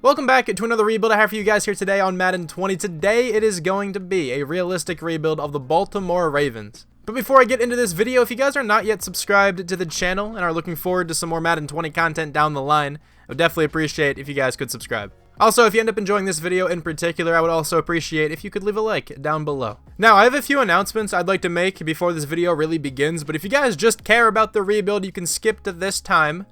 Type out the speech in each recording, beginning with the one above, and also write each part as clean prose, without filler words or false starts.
Welcome back to another rebuild I have for you guys here today on Madden 20. Today it is going to be a realistic rebuild of the Baltimore Ravens. But before I get into this video, if you guys are not yet subscribed to the channel and are looking forward to some more Madden 20 content down the line, I would definitely appreciate if you guys could subscribe. Also, if you end up enjoying this video in particular, I would also appreciate if you could leave a like down below. Now, I have a few announcements I'd like to make before this video really begins, but if you guys just care about the rebuild, you can skip to this time.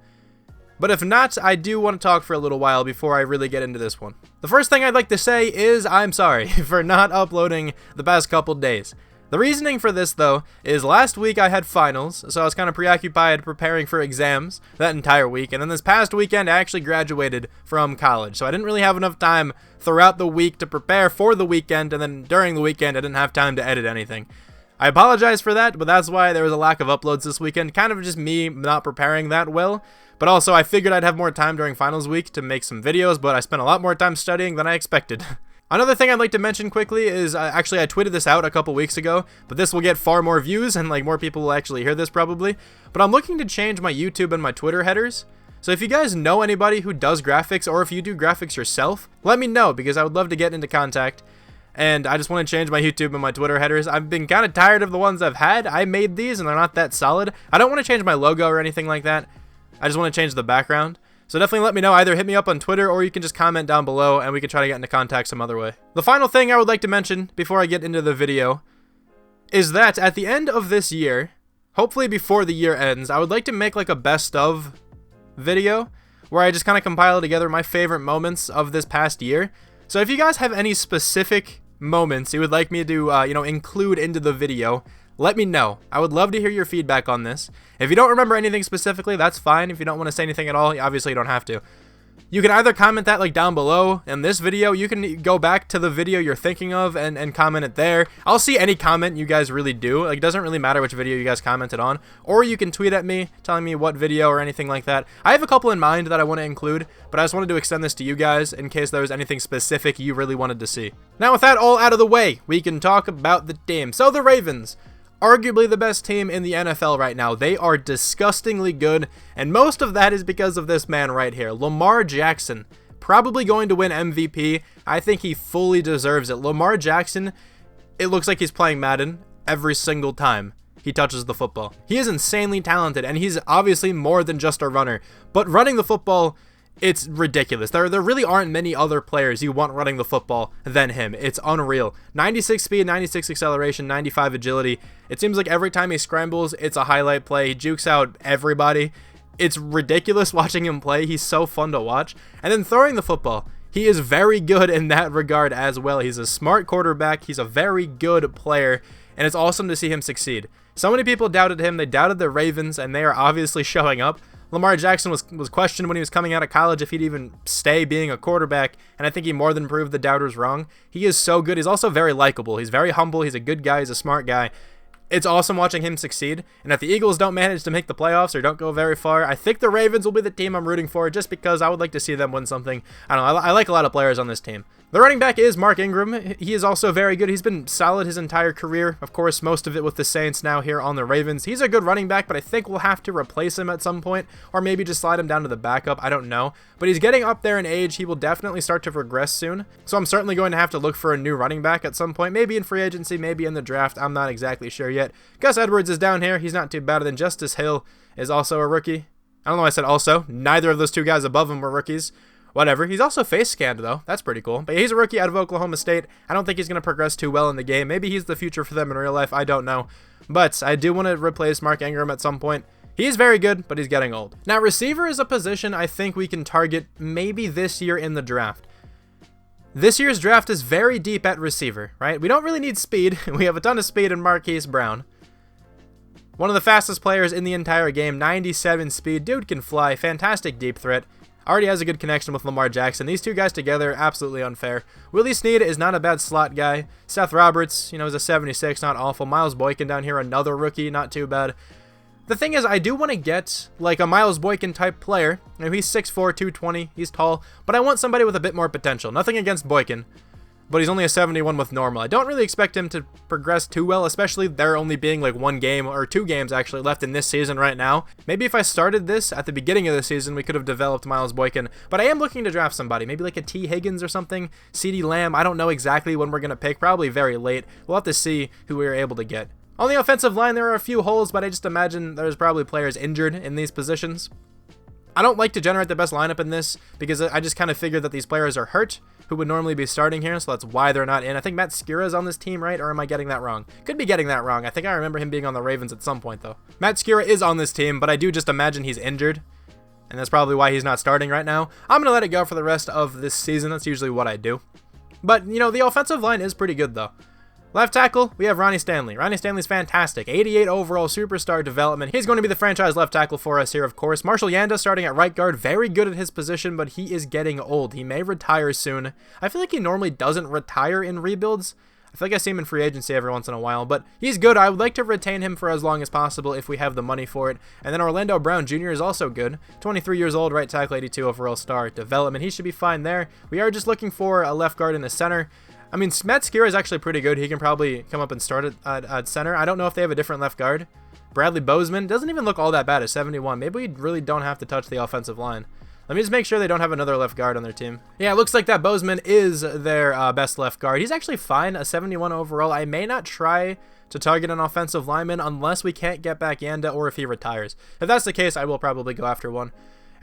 But if not, I do want to talk for a little while before I really get into this one. The first thing I'd like to say is I'm sorry for not uploading the past couple days. The reasoning for this, though, is last week I had finals, so I was kind of preoccupied preparing for exams that entire week, and then this past weekend I actually graduated from college, so I didn't really have enough time throughout the week to prepare for the weekend, and then during the weekend I didn't have time to edit anything. I apologize for that, but that's why there was a lack of uploads this weekend, kind of just me not preparing that well. But also, I figured I'd have more time during finals week to make some videos, but I spent a lot more time studying than I expected. Another thing I'd like to mention quickly is, actually I tweeted this out a couple weeks ago, but this will get far more views and more people will actually hear this probably. But I'm looking to change my YouTube and my Twitter headers. So if you guys know anybody who does graphics, or if you do graphics yourself, let me know because I would love to get into contact. And I just want to change my YouTube and my Twitter headers. I've been kind of tired of the ones I've had. I made these and they're not that solid. I don't want to change my logo or anything like that. I just want to change the background. So definitely let me know. Either hit me up on Twitter or you can just comment down below and we can try to get into contact some other way. The final thing I would like to mention before I get into the video is that at the end of this year, hopefully before the year ends, I would like to make a best of video where I just kind of compile together my favorite moments of this past year. So if you guys have any specific moments you would like me to, include into the video, let me know. I would love to hear your feedback on this. If you don't remember anything specifically, that's fine. If you don't want to say anything at all, obviously you don't have to. You can either comment that down below in this video. You can go back to the video you're thinking of and comment it there. I'll see any comment you guys really do. It doesn't really matter which video you guys commented on. Or you can tweet at me telling me what video or anything like that. I have a couple in mind that I want to include, but I just wanted to extend this to you guys in case there was anything specific you really wanted to see. Now with that all out of the way, we can talk about the team. So the Ravens, arguably the best team in the NFL right now. They are disgustingly good, and most of that is because of this man right here, Lamar Jackson. Probably going to win MVP. I think he fully deserves it. Lamar Jackson, it looks like he's playing Madden every single time he touches the football. He is insanely talented, and he's obviously more than just a runner, but running the football, it's ridiculous. There really aren't many other players you want running the football than him. It's unreal. 96 speed, 96 acceleration, 95 agility. It seems like every time he scrambles, it's a highlight play. He jukes out everybody. It's ridiculous watching him play. He's so fun to watch. And then throwing the football, he is very good in that regard as well. He's a smart quarterback. He's a very good player, and it's awesome to see him succeed. So many people doubted him. They doubted the Ravens, and they are obviously showing up. Lamar Jackson was questioned when he was coming out of college if he'd even stay being a quarterback, and I think he more than proved the doubters wrong. He is so good. He's also very likable. He's very humble. He's a good guy. He's a smart guy. It's awesome watching him succeed, and if the Eagles don't manage to make the playoffs or don't go very far, I think the Ravens will be the team I'm rooting for just because I would like to see them win something. I don't know. I like a lot of players on this team. The running back is Mark Ingram. He is also very good. He's been solid his entire career. Of course, most of it with the Saints, now here on the Ravens. He's a good running back, but I think we'll have to replace him at some point, or maybe just slide him down to the backup. I don't know. But he's getting up there in age. He will definitely start to progress soon. So I'm certainly going to have to look for a new running back at some point. Maybe in free agency, maybe in the draft. I'm not exactly sure yet. Gus Edwards is down here. He's not too bad. And then Justice Hill is also a rookie. I don't know why I said also. Neither of those two guys above him were rookies. Whatever. He's also face scanned, though. That's pretty cool. But he's a rookie out of Oklahoma State. I don't think he's going to progress too well in the game. Maybe he's the future for them in real life. I don't know. But I do want to replace Mark Ingram at some point. He's very good, but he's getting old. Now, receiver is a position I think we can target maybe this year in the draft. This year's draft is very deep at receiver, right? We don't really need speed. We have a ton of speed in Marquise Brown. One of the fastest players in the entire game. 97 speed. Dude can fly. Fantastic deep threat. Already has a good connection with Lamar Jackson. These two guys together, absolutely unfair. Willie Snead is not a bad slot guy. Seth Roberts, is a 76, not awful. Miles Boykin down here, another rookie, not too bad. The thing is, I do want to get a Miles Boykin type player. He's 6'4", 220, he's tall, but I want somebody with a bit more potential. Nothing against Boykin. but he's only a 71 with normal. I don't really expect him to progress too well, especially there only being like 1 game or 2 games actually left in this season right now. Maybe if I started this at the beginning of the season, we could have developed Miles Boykin, but I am looking to draft somebody, maybe like a T. Higgins or something, CeeDee Lamb. I don't know exactly when we're going to pick, probably very late. We'll have to see who we are able to get. On the offensive line, there are a few holes, but I just imagine there's probably players injured in these positions. I don't like to generate the best lineup in this because I just kind of figure that these players are hurt who would normally be starting here, so that's why they're not in. I think Matt Skura is on this team, right? Or am I getting that wrong? Could be getting that wrong. I think I remember him being on the Ravens at some point, though. Matt Skura is on this team, but I do just imagine he's injured, and that's probably why he's not starting right now. I'm going to let it go for the rest of this season. That's usually what I do. But, you know, the offensive line is pretty good, though. Left tackle, we have Ronnie Stanley. Ronnie Stanley's fantastic. 88 overall superstar development. He's going to be the franchise left tackle for us here, of course. Marshall Yanda starting at right guard. Very good at his position, but he is getting old. He may retire soon. I feel like he normally doesn't retire in rebuilds. I feel like I see him in free agency every once in a while, but he's good. I would like to retain him for as long as possible if we have the money for it. And then Orlando Brown Jr. is also good. 23 years old, right tackle, 82 overall star development. He should be fine there. We are just looking for a left guard in the center. I mean, Matt Skura is actually pretty good. He can probably come up and start at center. I don't know if they have a different left guard. Bradley Bozeman doesn't even look all that bad at 71. Maybe we really don't have to touch the offensive line. Let me just make sure they don't have another left guard on their team. Yeah, it looks like that Bozeman is their best left guard. He's actually fine, a 71 overall. I may not try to target an offensive lineman unless we can't get back Yanda or if he retires. If that's the case, I will probably go after one.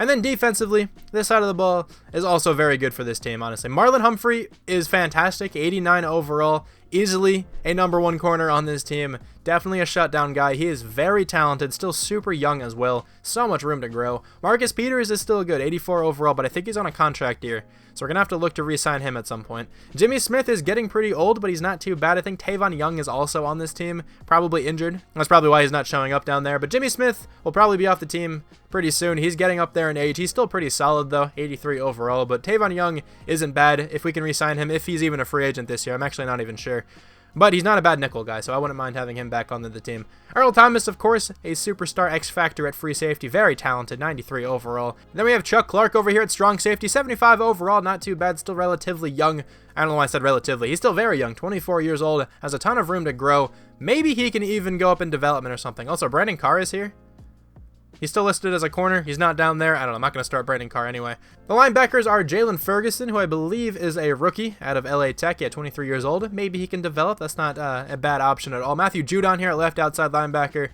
And then defensively, this side of the ball is also very good for this team, honestly. Marlon Humphrey is fantastic, 89 overall, easily a #1 corner on this team. Definitely a shutdown guy. He is very talented, still super young as well. So much room to grow. Marcus Peters is still good, 84 overall, but I think he's on a contract year, so we're going to have to look to re-sign him at some point. Jimmy Smith is getting pretty old, but he's not too bad. I think Tavon Young is also on this team, probably injured. That's probably why he's not showing up down there, but Jimmy Smith will probably be off the team pretty soon. He's getting up there in age. He's still pretty solid, though, 83 overall, but Tavon Young isn't bad if we can re-sign him, if he's even a free agent this year. I'm actually not even sure. But he's not a bad nickel guy, so I wouldn't mind having him back onto the team. Earl Thomas, of course, a superstar X-Factor at free safety. Very talented, 93 overall. Then we have Chuck Clark over here at strong safety. 75 overall, not too bad, still relatively young. I don't know why I said relatively. He's still very young, 24 years old, has a ton of room to grow. Maybe he can even go up in development or something. Also, Brandon Carr is here. He's still listed as a corner. He's not down there. I don't know. I'm not going to start Brandon Carr anyway. The linebackers are Jalen Ferguson, who I believe is a rookie out of LA Tech. Yeah, 23 years old. Maybe he can develop. That's not a bad option at all. Matthew Judon here at left outside linebacker.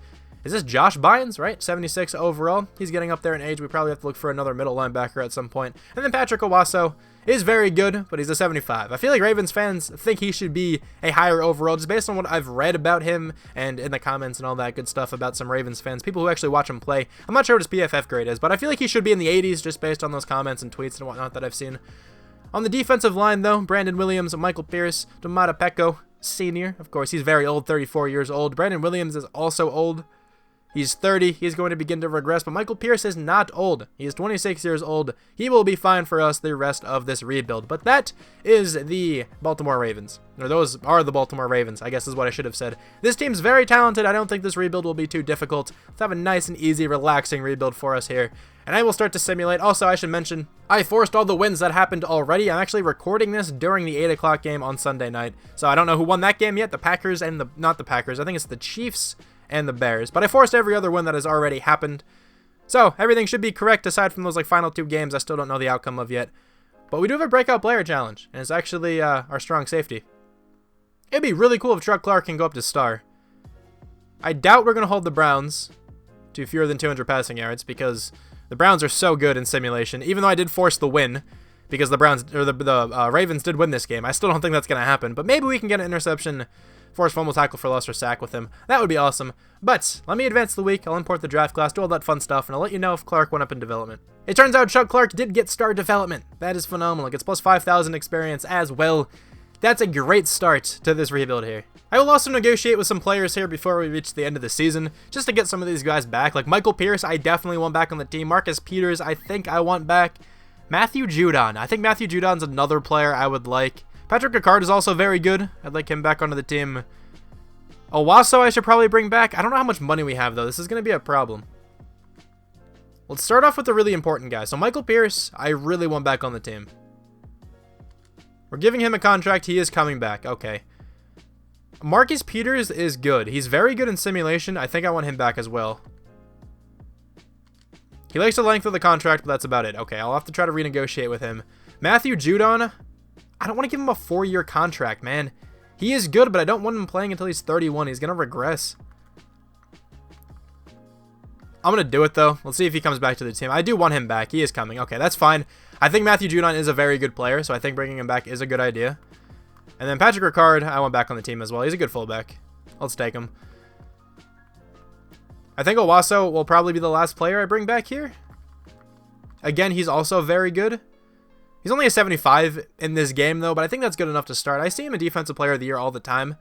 Is this Josh Bynes, right? 76 overall. He's getting up there in age. We probably have to look for another middle linebacker at some point. And then Patrick Owasso is very good, but he's a 75. I feel like Ravens fans think he should be a higher overall just based on what I've read about him and in the comments and all that good stuff about some Ravens fans, people who actually watch him play. I'm not sure what his PFF grade is, but I feel like he should be in the 80s just based on those comments and tweets and whatnot that I've seen. On the defensive line, though, Brandon Williams, Michael Pierce, Domata Pecco, senior. Of course, he's very old, 34 years old. Brandon Williams is also old. He's 30. He's going to begin to regress, but Michael Pierce is not old. He is 26 years old. He will be fine for us the rest of this rebuild. But that is the Baltimore Ravens. Or those are the Baltimore Ravens, I guess is what I should have said. This team's very talented. I don't think this rebuild will be too difficult. Let's have a nice and easy, relaxing rebuild for us here. And I will start to simulate. Also, I should mention, I forced all the wins that happened already. I'm actually recording this during the 8 o'clock game on Sunday night. So I don't know who won that game yet. The Packers and not the Packers. I think it's the Chiefs and the Bears, but I forced every other one that has already happened, so everything should be correct aside from those final 2 games I still don't know the outcome of yet. But we do have a breakout player challenge, and it's actually our strong safety. It'd be really cool if Chuck Clark can go up to star. I doubt we're going to hold the Browns to fewer than 200 passing yards because the Browns are so good in simulation, even though I did force the win because the Ravens did win this game. I still don't think that's going to happen, but maybe we can get an interception, force fumble, tackle for loss, or sack with him. That would be awesome. But let me advance the week. I'll import the draft class, do all that fun stuff, and I'll let you know if Clark went up in development. It turns out Chuck Clark did get star development. That is phenomenal. Gets plus 5,000 experience as well. That's a great start to this rebuild here. I will also negotiate with some players here before we reach the end of the season, just to get some of these guys back. Like Michael Pierce, I definitely want back on the team. Marcus Peters, I think I want back. Matthew Judon. I think Matthew Judon's another player I would like. Patrick Ricard is also very good. I'd like him back onto the team. Owasso I should probably bring back. I don't know how much money we have, though. This is going to be a problem. Let's start off with the really important guy. So Michael Pierce, I really want back on the team. We're giving him a contract. He is coming back. Okay. Marcus Peters is good. He's very good in simulation. I think I want him back as well. He likes the length of the contract, but that's about it. Okay, I'll have to try to renegotiate with him. Matthew Judon, I don't want to give him a 4-year contract, man. He is good, but I don't want him playing until he's 31. He's going to regress. I'm going to do it, though. Let's see if he comes back to the team. I do want him back. He is coming. Okay, that's fine. I think Matthew Judon is a very good player, so I think bringing him back is a good idea. And then Patrick Ricard, I want back on the team as well. He's a good fullback. Let's take him. I think Owasso will probably be the last player I bring back here. Again, he's also very good. He's only a 75 in this game, though, but I think that's good enough to start. I see him a Defensive Player of the Year all the time.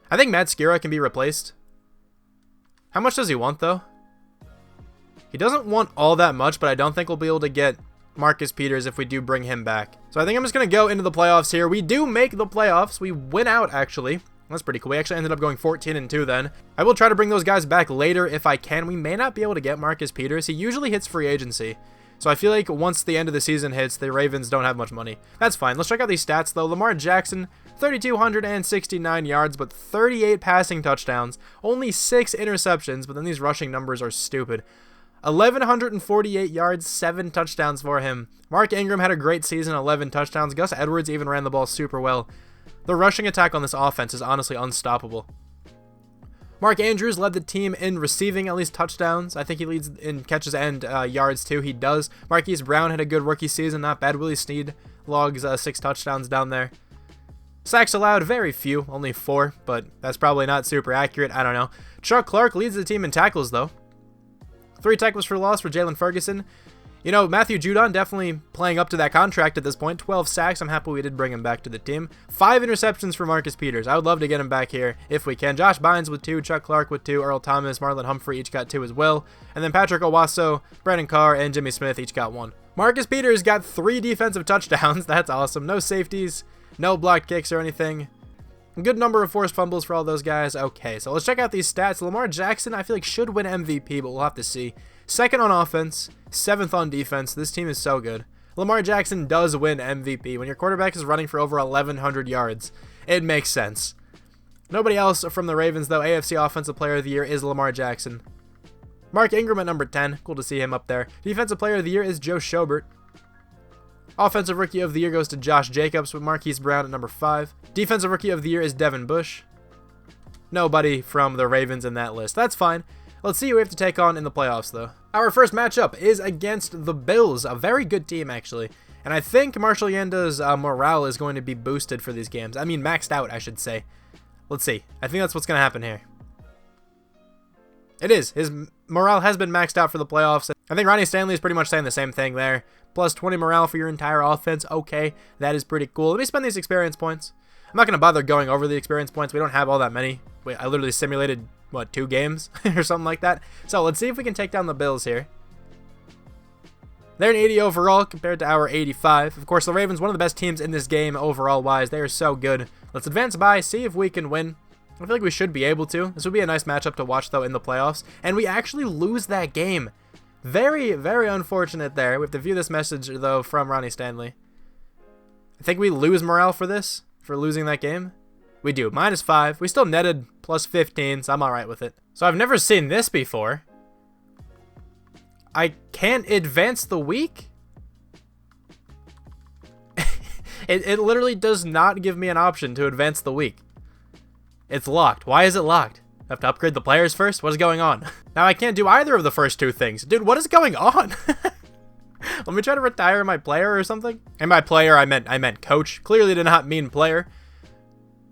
I think Matt Skira can be replaced. How much does he want, though? He doesn't want all that much, but I don't think we'll be able to get Marcus Peters if we do bring him back. So I think I'm just going to go into the playoffs here. We do make the playoffs. We win out, actually. That's pretty cool. We actually ended up going 14-2 then. I will try to bring those guys back later if I can. We may not be able to get Marcus Peters. He usually hits free agency. So I feel like once the end of the season hits, the Ravens don't have much money. That's fine. Let's check out these stats, though. Lamar Jackson, 3,269 yards, but 38 passing touchdowns. Only 6 interceptions, but then these rushing numbers are stupid. 1,148 yards, 7 touchdowns for him. Mark Ingram had a great season, 11 touchdowns. Gus Edwards even ran the ball super well. The rushing attack on this offense is honestly unstoppable. Mark Andrews led the team in receiving, at least touchdowns. I think he leads in catches and yards too. He does. Marquise Brown had a good rookie season, not bad. Willie Snead logs 6 touchdowns down there. Sacks allowed, very few, only 4, but that's probably not super accurate. I don't know. Chuck Clark leads the team in tackles, though. 3 tackles for loss for Jalen Ferguson. You know, Matthew Judon definitely playing up to that contract at this point. 12 sacks. I'm happy we did bring him back to the team. 5 interceptions for Marcus Peters. I would love to get him back here if we can. Josh Bynes with 2, Chuck Clark with 2, Earl Thomas, Marlon Humphrey each got 2 as well. And then Patrick Owasso, Brandon Carr, and Jimmy Smith each got 1. Marcus Peters got 3 defensive touchdowns. That's awesome. No safeties, no blocked kicks or anything. A good number of forced fumbles for all those guys. Okay, so let's check out these stats. Lamar Jackson, I feel like should win MVP, but we'll have to see. 2nd on offense, 7th on defense. This team is so good. Lamar Jackson does win MVP. When your quarterback is running for over 1,100 yards, it makes sense. Nobody else from the Ravens, though. AFC Offensive Player of the Year is Lamar Jackson. Mark Ingram at number 10. Cool to see him up there. Defensive Player of the Year is Joe Schobert. Offensive Rookie of the Year goes to Josh Jacobs with Marquise Brown at number 5. Defensive Rookie of the Year is Devin Bush. Nobody from the Ravens in that list. That's fine. Let's see who we have to take on in the playoffs, though. Our first matchup is against the Bills, a very good team, actually. And I think Marshall Yanda's morale is going to be boosted for these games. I mean, maxed out, I should say. Let's see. I think that's what's going to happen here. It is. His morale has been maxed out for the playoffs. I think Ronnie Stanley is pretty much saying the same thing there. Plus 20 morale for your entire offense. Okay, that is pretty cool. Let me spend these experience points. I'm not going to bother going over the experience points. We don't have all that many. I literally simulated, what, 2 games or something like that. So let's see if we can take down the Bills here. They're an 80 overall compared to our 85. Of course, the Ravens, one of the best teams in this game overall-wise. They are so good. Let's advance by, see if we can win. I feel like we should be able to. This would be a nice matchup to watch, though, in the playoffs. And we actually lose that game. Very, very unfortunate there. We have to view this message, though, from Ronnie Stanley. I think we lose morale for this, for losing that game. We do. -5. We still netted plus 15, so I'm alright with it. So I've never seen this before. I can't advance the week? It literally does not give me an option to advance the week. It's locked. Why is it locked? I have to upgrade the players first? What is going on? Now I can't do either of the first 2 things. Dude, what is going on? Let me try to retire my player or something. And by player, I meant coach. Clearly did not mean player.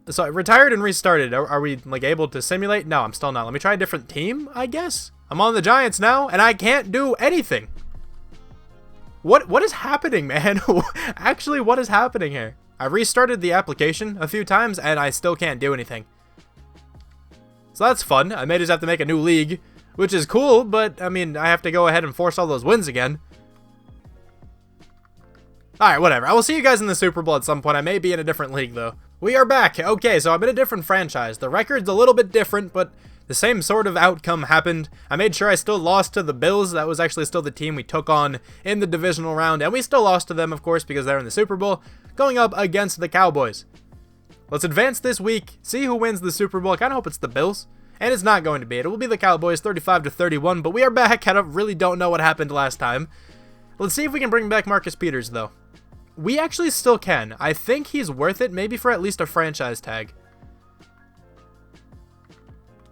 So I retired and restarted. Are we like able to simulate? No, I'm still not. Let me try a different team, I guess. I'm on the Giants now, and I can't do anything. What is happening, man? Actually, what is happening here? I restarted the application a few times, and I still can't do anything. So that's fun. I may just have to make a new league, which is cool, but, I mean, I have to go ahead and force all those wins again. Alright, whatever. I will see you guys in the Super Bowl at some point. I may be in a different league, though. We are back. Okay, so I'm in a different franchise. The record's a little bit different, but the same sort of outcome happened. I made sure I still lost to the Bills. That was actually still the team we took on in the divisional round, and we still lost to them, of course, because they're in the Super Bowl, going up against the Cowboys. Let's advance this week, see who wins the Super Bowl. I kind of hope it's the Bills, and it's not going to be. It will be the Cowboys 35-31, but we are back. I really don't know what happened last time. Let's see if we can bring back Marcus Peters, though. We actually still can. I think he's worth it, maybe for at least a franchise tag.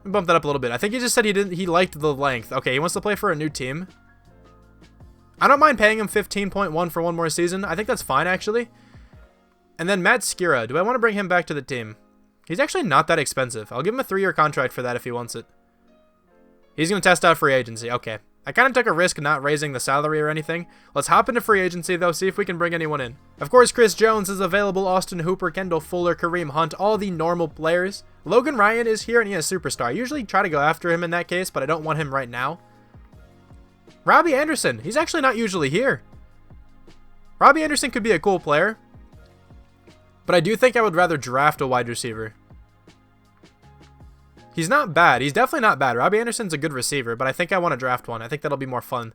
Bump that up a little bit. I think he just said he liked the length. Okay, he wants to play for a new team. I don't mind paying him 15.1 for one more season. I think that's fine, actually. And then Matt Skira. Do I want to bring him back to the team? He's actually not that expensive. I'll give him a 3-year contract for that if he wants it. He's going to test out free agency. Okay. I kind of took a risk not raising the salary or anything. Let's hop into free agency, though, see if we can bring anyone in. Of course, Chris Jones is available, Austin Hooper, Kendall Fuller, Kareem Hunt, all the normal players. Logan Ryan is here, and he is superstar. I usually try to go after him in that case, but I don't want him right now. Robbie Anderson. He's actually not usually here. Robbie Anderson could be a cool player, but I do think I would rather draft a wide receiver. He's not bad. He's definitely not bad. Robbie Anderson's a good receiver, but I think I want to draft one. I think that'll be more fun.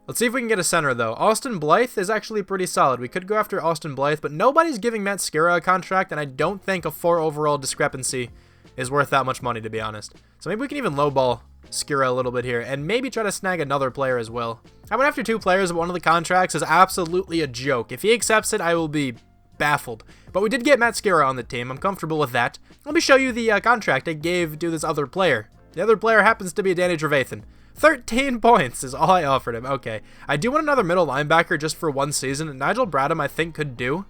Let's see if we can get a center, though. Austin Blythe is actually pretty solid. We could go after Austin Blythe, but nobody's giving Matt Skira a contract, and I don't think a 4 overall discrepancy is worth that much money, to be honest. So maybe we can even lowball Skira a little bit here, and maybe try to snag another player as well. I went after 2 players, but one of the contracts is absolutely a joke. If he accepts it, I will be baffled. But we did get Matt Skira on the team. I'm comfortable with that. Let me show you the contract I gave to this other player. The other player happens to be Danny Trevathan. 13 points is all I offered him. Okay. I do want another middle linebacker just for one season. Nigel Bradham, I think, could do.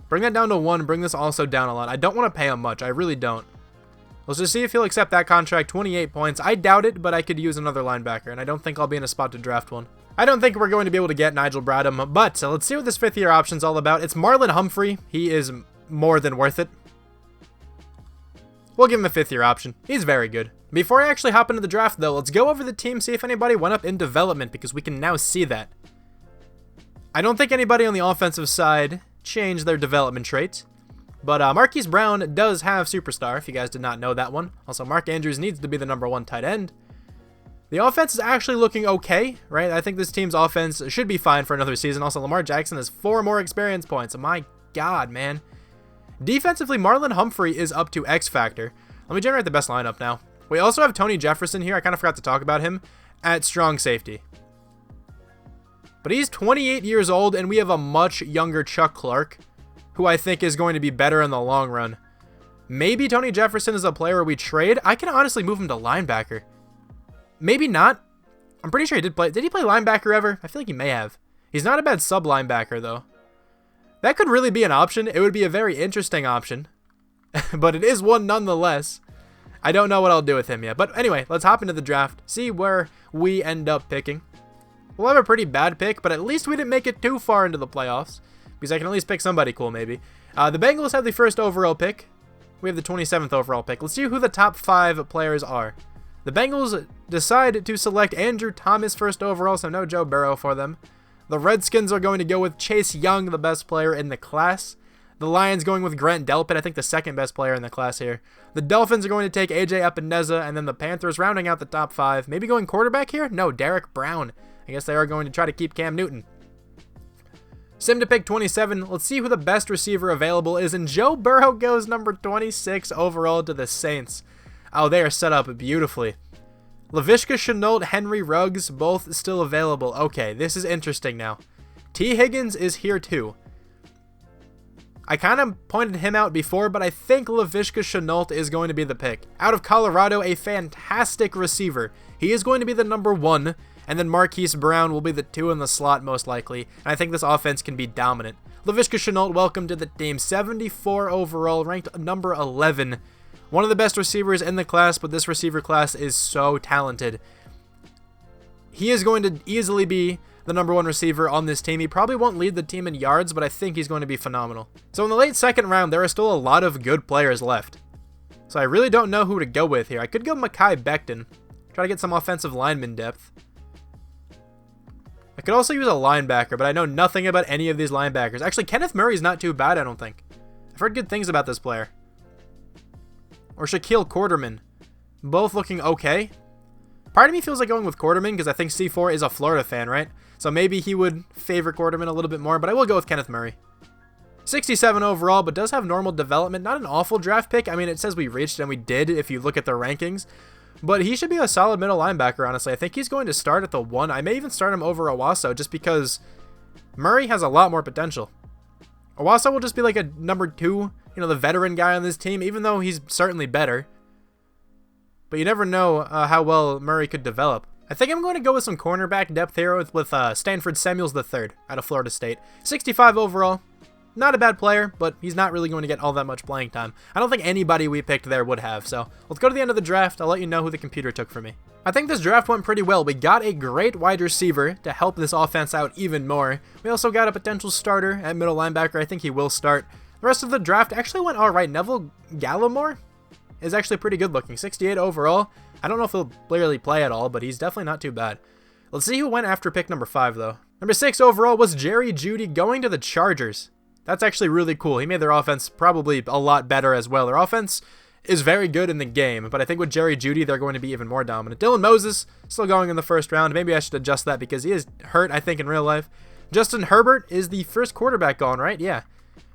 Bring that down to 1. Bring this also down a lot. I don't want to pay him much. I really don't. Let's just see if he'll accept that contract. 28 points. I doubt it, but I could use another linebacker, and I don't think I'll be in a spot to draft one. I don't think we're going to be able to get Nigel Bradham, but let's see what this 5th-year option's all about. It's Marlon Humphrey. He is more than worth it. We'll give him a 5th-year option. He's very good. Before I actually hop into the draft, though, let's go over the team, see if anybody went up in development, because we can now see that. I don't think anybody on the offensive side changed their development traits, but Marquise Brown does have superstar, if you guys did not know that one. Also, Mark Andrews needs to be the #1 tight end. The offense is actually looking okay, right? I think this team's offense should be fine for another season. Also, Lamar Jackson has 4 more experience points. My God, man. Defensively, Marlon Humphrey is up to X Factor. Let me generate the best lineup now. We also have Tony Jefferson here. I kind of forgot to talk about him at strong safety. But he's 28 years old, and we have a much younger Chuck Clark, who I think is going to be better in the long run. Maybe Tony Jefferson is a player we trade. I can honestly move him to linebacker. Maybe not. I'm pretty sure he did play. Did he play linebacker ever? I feel like he may have. He's not a bad sub linebacker, though. That could really be an option. It would be a very interesting option. But it is one nonetheless. I don't know what I'll do with him yet. But anyway, let's hop into the draft. See where we end up picking. We'll have a pretty bad pick, but at least we didn't make it too far into the playoffs. Because I can at least pick somebody cool, maybe. The Bengals have the 1st overall pick. We have the 27th overall pick. Let's see who the top 5 players are. The Bengals decide to select Andrew Thomas 1st overall, so no Joe Burrow for them. The Redskins are going to go with Chase Young, the best player in the class. The Lions going with Grant Delpit, I think the 2nd best player in the class here. The Dolphins are going to take AJ Epineza, and then the Panthers rounding out the top 5. Maybe going quarterback here? No, Derek Brown. I guess they are going to try to keep Cam Newton. Sim to pick 27. Let's see who the best receiver available is, and Joe Burrow goes number 26 overall to the Saints. Oh, they are set up beautifully. Laviska, Shenault, Henry Ruggs, both still available. Okay, this is interesting now. T. Higgins is here too. I kind of pointed him out before, but I think Laviska Shenault is going to be the pick. Out of Colorado, a fantastic receiver. He is going to be the #1, and then Marquise Brown will be the 2 in the slot most likely, and I think this offense can be dominant. Laviska Shenault, welcome to the team. 74 overall, ranked number 11. One of the best receivers in the class, but this receiver class is so talented. He is going to easily be the #1 receiver on this team. He probably won't lead the team in yards, but I think he's going to be phenomenal. So in the late 2nd round, there are still a lot of good players left. So I really don't know who to go with here. I could go Mekhi Becton. Try to get some offensive lineman depth. I could also use a linebacker, but I know nothing about any of these linebackers. Actually, Kenneth Murray's not too bad, I don't think. I've heard good things about this player. or Shaquille Quarterman. Both looking okay. Part of me feels like going with Quarterman because I think C4 is a Florida fan, right? So maybe he would favor Quarterman a little bit more, but I will go with Kenneth Murray. 67 overall, but does have normal development. Not an awful draft pick. I mean, it says we reached, and we did if you look at the rankings. But he should be a solid middle linebacker, honestly. I think he's going to start at the 1. I may even start him over Owasso just because Murray has a lot more potential. Owasso will just be like a number 2, the veteran guy on this team, even though he's certainly better. But you never know how well Murray could develop. I think I'm going to go with some cornerback depth here with Stanford Samuels III out of Florida State. 65 overall. Not a bad player, but he's not really going to get all that much playing time. I don't think anybody we picked there would have, so let's go to the end of the draft. I'll let you know who the computer took for me. I think this draft went pretty well. We got a great wide receiver to help this offense out even more. We also got a potential starter at middle linebacker. I think he will start. The rest of the draft actually went all right. Neville Gallimore is actually pretty good looking. 68 overall. I don't know if he'll really play at all, but he's definitely not too bad. Let's see who went after pick number 5, though. Number 6 overall was Jerry Jeudy going to the Chargers. That's actually really cool. He made their offense probably a lot better as well. Their offense is very good in the game, but I think with Jerry Jeudy, they're going to be even more dominant. Dylan Moses, still going in the first round. Maybe I should adjust that because he is hurt, I think, in real life. Justin Herbert is the first quarterback gone, right? Yeah.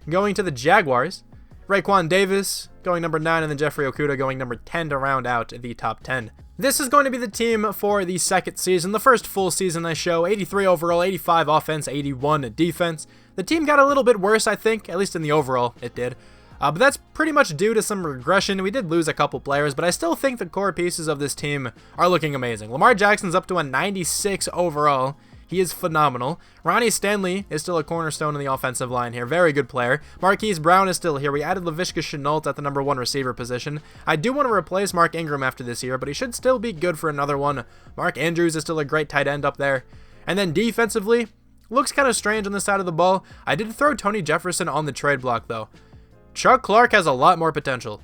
Going to the Jaguars. Raekwon Davis going number 9, and then Jeffrey Okudah going number 10 to round out the top 10. This is going to be the team for the second season, the first full season I show. 83 overall, 85 offense, 81 defense. The team got a little bit worse, I think, at least in the overall, it did. But that's pretty much due to some regression. We did lose a couple players, but I still think the core pieces of this team are looking amazing. Lamar Jackson's up to a 96 overall. He is phenomenal. Ronnie Stanley is still a cornerstone in the offensive line here. Very good player. Marquise Brown is still here. We added Laviska Shenault at the number 1 receiver position. I do want to replace Mark Ingram after this year, but he should still be good for another one. Mark Andrews is still a great tight end up there. And then defensively, looks kind of strange on this side of the ball. I did throw Tony Jefferson on the trade block, though. Chuck Clark has a lot more potential.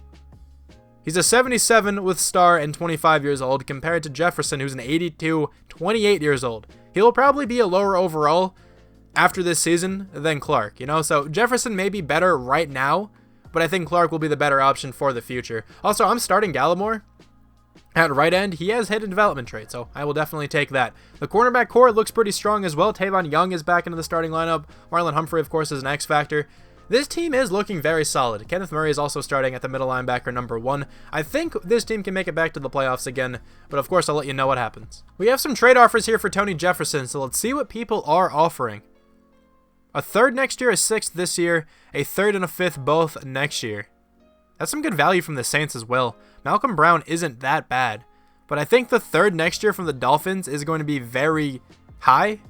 He's a 77 with star and 25 years old compared to Jefferson, who's an 82, 28 years old. He'll probably be a lower overall after this season than Clark, So Jefferson may be better right now, but I think Clark will be the better option for the future. Also, I'm starting Gallimore at right end. He has hidden development trait, so I will definitely take that. The cornerback core looks pretty strong as well. Tavon Young is back into the starting lineup. Marlon Humphrey, of course, is an X factor. This team is looking very solid. Kenneth Murray is also starting at the middle linebacker number 1. I think this team can make it back to the playoffs again, but of course I'll let you know what happens. We have some trade offers here for Tony Jefferson, so let's see what people are offering. A 3rd next year, a 6th this year, a 3rd and a 5th both next year. That's some good value from the Saints as well. Malcolm Brown isn't that bad, but I think the 3rd next year from the Dolphins is going to be very high.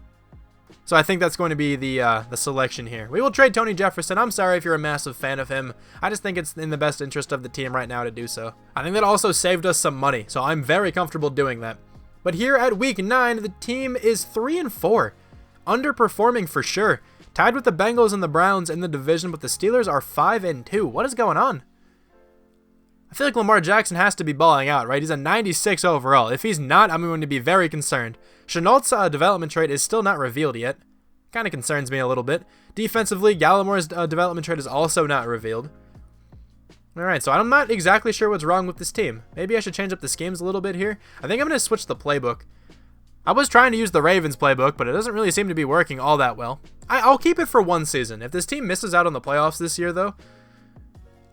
So I think that's going to be the selection here. We will trade Tony Jefferson. I'm sorry if you're a massive fan of him. I just think it's in the best interest of the team right now to do so. I think that also saved us some money, so I'm very comfortable doing that. But here at week 9, the team is 3-4. Underperforming for sure. Tied with the Bengals and the Browns in the division, but the Steelers are 5-2. What is going on? I feel like Lamar Jackson has to be balling out, right? He's a 96 overall. If he's not, I'm going to be very concerned. Shenault's development trait is still not revealed yet. Kind of concerns me a little bit. Defensively, Gallimore's development trait is also not revealed. Alright, so I'm not exactly sure what's wrong with this team. Maybe I should change up the schemes a little bit here. I think I'm going to switch the playbook. I was trying to use the Ravens playbook, but it doesn't really seem to be working all that well. I'll keep it for one season. If this team misses out on the playoffs this year, though,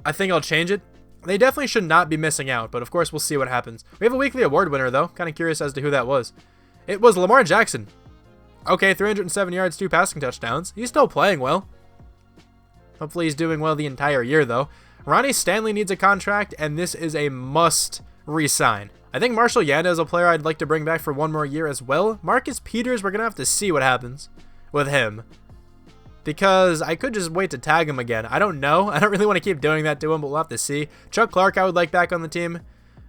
I think I'll change it. They definitely should not be missing out, but of course we'll see what happens. We have a weekly award winner, though. Kind of curious as to who that was. It was Lamar Jackson. Okay, 307 yards, 2 passing touchdowns. He's still playing well. Hopefully he's doing well the entire year, though. Ronnie Stanley needs a contract, and this is a must re-sign. I think Marshall Yanda is a player I'd like to bring back for one more year as well. Marcus Peters, we're going to have to see what happens with him, because I could just wait to tag him again. I don't know. I don't really want to keep doing that to him, but we'll have to see. Chuck Clark I would like back on the team,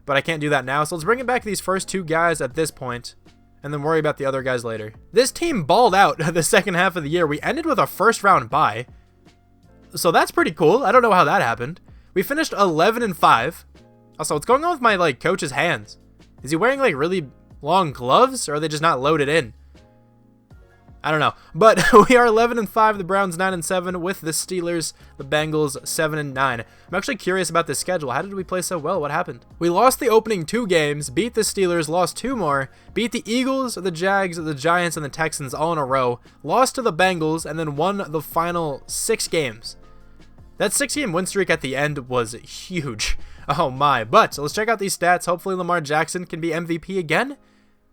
but I can't do that now. So let's bring it back these first 2 guys at this point, and then worry about the other guys later. This team balled out the second half of the year. We ended with a first-round bye, so that's pretty cool. I don't know how that happened. We finished 11-5. Also, what's going on with my coach's hands? Is he wearing really long gloves, or are they just not loaded in? I don't know. But we are 11-5, the Browns 9-7, with the Steelers, the Bengals 7-9. I'm actually curious about this schedule. How did we play so well? What happened? We lost the opening 2 games, beat the Steelers, lost 2 more, beat the Eagles, the Jags, the Giants, and the Texans all in a row, lost to the Bengals, and then won the final 6 games. That 6-game win streak at the end was huge. Oh my. But let's check out these stats. Hopefully Lamar Jackson can be MVP again.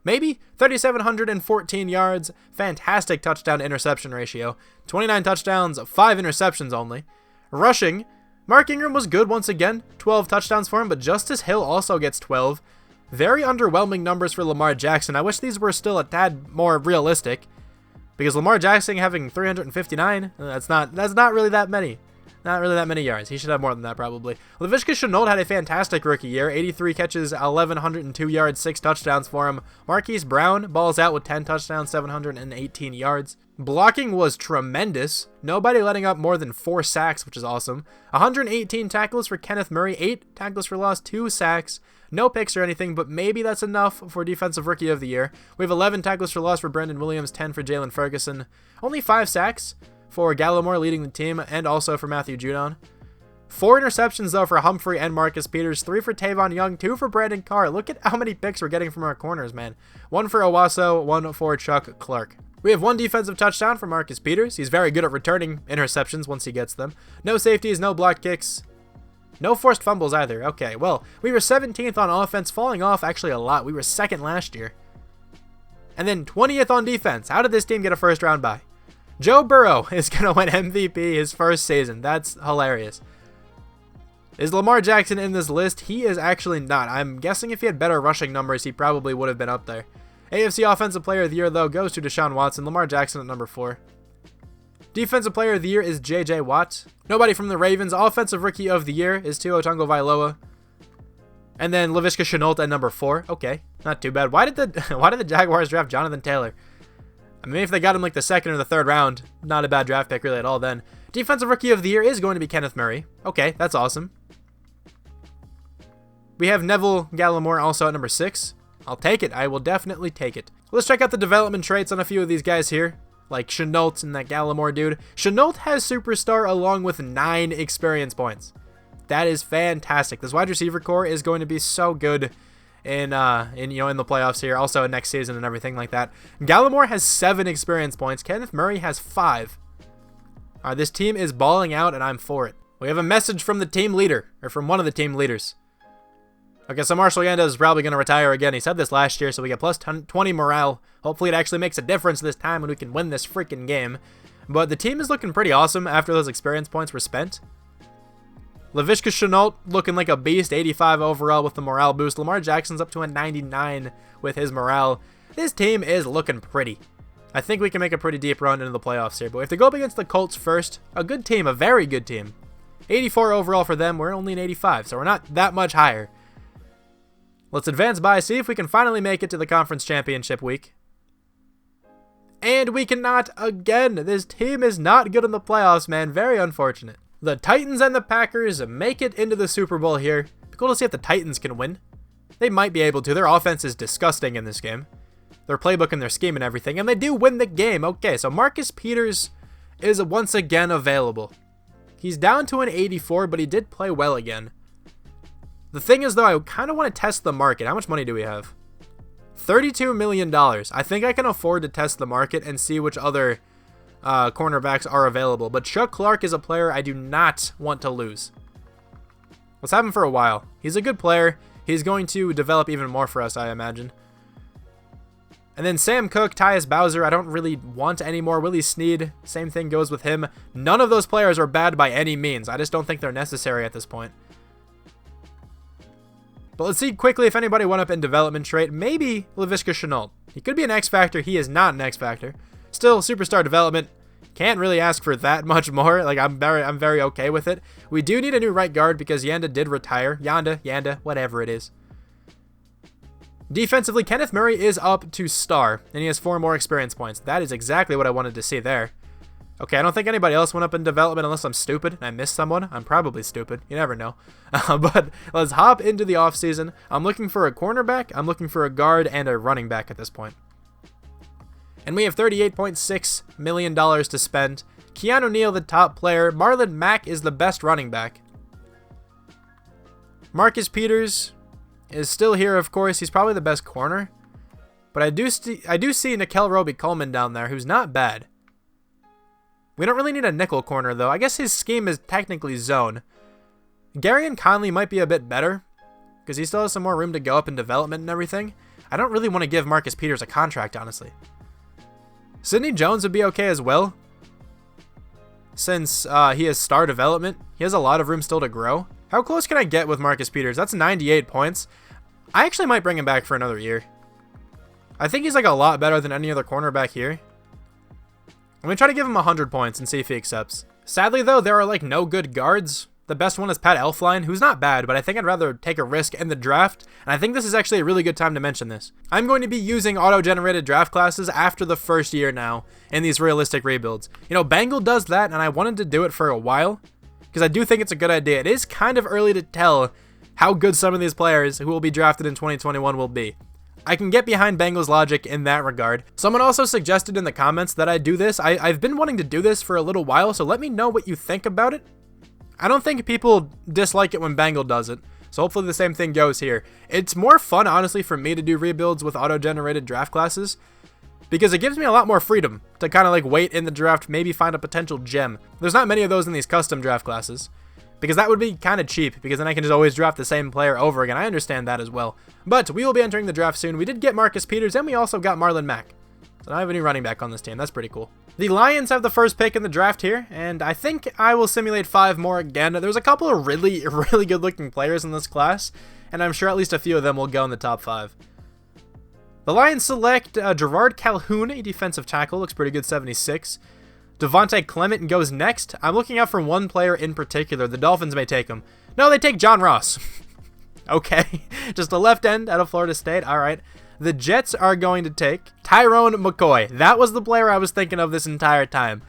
Maybe 3,714 yards, fantastic touchdown-to-interception ratio, 29 touchdowns, 5 interceptions only. Rushing, Mark Ingram was good once again, 12 touchdowns for him, but Justice Hill also gets 12. Very underwhelming numbers for Lamar Jackson. I wish these were still a tad more realistic, because Lamar Jackson having 359, that's not really that many. Not really that many yards. He should have more than that, probably. Laviska Shenault had a fantastic rookie year. 83 catches, 1,102 yards, 6 touchdowns for him. Marquise Brown balls out with 10 touchdowns, 718 yards. Blocking was tremendous. Nobody letting up more than 4 sacks, which is awesome. 118 tackles for Kenneth Murray, 8 tackles for loss, 2 sacks. No picks or anything, but maybe that's enough for Defensive Rookie of the Year. We have 11 tackles for loss for Brendan Williams, 10 for Jalen Ferguson. Only 5 sacks for Gallimore leading the team, and also for Matthew Judon. 4 interceptions, though, for Humphrey and Marcus Peters. 3 for Tavon Young, 2 for Brandon Carr. Look at how many picks we're getting from our corners, man. 1 for Owasso, 1 for Chuck Clark. We have 1 defensive touchdown for Marcus Peters. He's very good at returning interceptions once he gets them. No safeties, no block kicks. No forced fumbles either. Okay, well, we were 17th on offense, falling off actually a lot. We were 2nd last year. And then 20th on defense. How did this team get a first round bye? Joe Burrow is going to win MVP his first season. That's hilarious. Is Lamar Jackson in this list? He is actually not. I'm guessing if he had better rushing numbers, he probably would have been up there. AFC Offensive Player of the Year, though, goes to Deshaun Watson. Lamar Jackson at number 4. Defensive Player of the Year is J.J. Watt. Nobody from the Ravens. Offensive Rookie of the Year is Tua Tagovailoa. And then Laviska Shenault at number 4. Okay, not too bad. Why did the Jaguars draft Jonathan Taylor? I mean, if they got him like the 2nd or the 3rd round, not a bad draft pick really at all then. Defensive Rookie of the Year is going to be Kenneth Murray. Okay, that's awesome. We have Neville Gallimore also at number 6. I'll take it. I will definitely take it. Let's check out the development traits on a few of these guys here, like Shenault and that Gallimore dude. Shenault has Superstar along with 9 experience points. That is fantastic. This wide receiver core is going to be so good in the playoffs here, also in next season and everything like that. Gallimore has 7 experience points. Kenneth Murray has 5. This team is balling out, and I'm for it. We have a message from the team leader, or from one of the team leaders. Okay, so Marshall Yanda is probably going to retire again. He said this last year, so we get plus 20 morale. Hopefully it actually makes a difference this time and we can win this freaking game. But the team is looking pretty awesome after those experience points were spent. Laviska Shenault looking like a beast, 85 overall with the morale boost. Lamar Jackson's up to a 99 with his morale. This team is looking pretty. I think we can make a pretty deep run into the playoffs here. But if they go up against the Colts first, a good team, a very good team. 84 overall for them. We're only an 85, so we're not that much higher. Let's advance by, see if we can finally make it to the conference championship week. And we cannot again. This team is not good in the playoffs, man. Very unfortunate. The Titans and the Packers make it into the Super Bowl here. Be cool to see if the Titans can win. They might be able to. Their offense is disgusting in this game. Their playbook and their scheme and everything. And they do win the game. Okay, so Marcus Peters is once again available. He's down to an 84, but he did play well again. The thing is, though, I kind of want to test the market. How much money do we have? $32 million. I think I can afford to test the market and see which other cornerbacks are available. But Chuck Clark is a player I do not want to lose. Let's have him for a while. He's a good player. He's going to develop even more for us, I imagine. And then Sam Cook, Tyus Bowser, I don't really want anymore. Willie Snead, same thing goes with him. None of those players are bad by any means. I just don't think they're necessary at this point. But let's see quickly if anybody went up in development trait. Maybe Laviska Shenault. He could be an X Factor. He is not an X Factor. Still, superstar development. Can't really ask for that much more. Like, I'm very okay with it. We do need a new right guard because Yanda did retire. Yanda, whatever it is. Defensively, Kenneth Murray is up to star, and he has 4 more experience points. That is exactly what I wanted to see there. Okay, I don't think anybody else went up in development unless I'm stupid and I missed someone. I'm probably stupid. You never know. But let's hop into the offseason. I'm looking for a cornerback, I'm looking for a guard, and a running back at this point. And we have $38.6 million to spend. Keanu Neal, the top player. Marlon Mack is the best running back. Marcus Peters is still here, of course. He's probably the best corner. But I do see Nickel Roby-Coleman down there, who's not bad. We don't really need a nickel corner, though. I guess his scheme is technically zone. Garyon Conley might be a bit better, because he still has some more room to go up in development and everything. I don't really want to give Marcus Peters a contract, honestly. Sidney Jones would be okay as well, since he has star development. He has a lot of room still to grow. How close can I get with Marcus Peters? That's 98 points. I actually might bring him back for another year. I think he's like a lot better than any other cornerback here. I'm going to try to give him 100 points and see if he accepts. Sadly, though, there are like no good guards. The best one is Pat Elflein, who's not bad, but I think I'd rather take a risk in the draft, and I think this is actually a really good time to mention this. I'm going to be using auto-generated draft classes after the first year now in these realistic rebuilds. You know, Bengal does that, and I wanted to do it for a while, because I do think it's a good idea. It is kind of early to tell how good some of these players who will be drafted in 2021 will be. I can get behind Bengal's logic in that regard. Someone also suggested in the comments that I do this. I've been wanting to do this for a little while, so let me know what you think about it. I don't think people dislike it when Bengal does it, so hopefully the same thing goes here. It's more fun, honestly, for me to do rebuilds with auto-generated draft classes, because it gives me a lot more freedom to kind of like wait in the draft, maybe find a potential gem. There's not many of those in these custom draft classes, because that would be kind of cheap, because then I can just always draft the same player over again. I understand that as well. But we will be entering the draft soon. We did get Marcus Peters, and we also got Marlon Mack. So now I have a new running back on this team. That's pretty cool. The Lions have the first pick in the draft here, and I think I will simulate 5 more again. There's a couple of really good-looking players in this class, and I'm sure at least a few of them will go in the top 5. The Lions select Gerard Calhoun, a defensive tackle. Looks pretty good, 76. Devontae Clement goes next. I'm looking out for one player in particular. The Dolphins may take him. No, they take John Ross. Okay, just a left end out of Florida State. All right. The Jets are going to take Tyrone McCoy. That was the player I was thinking of this entire time.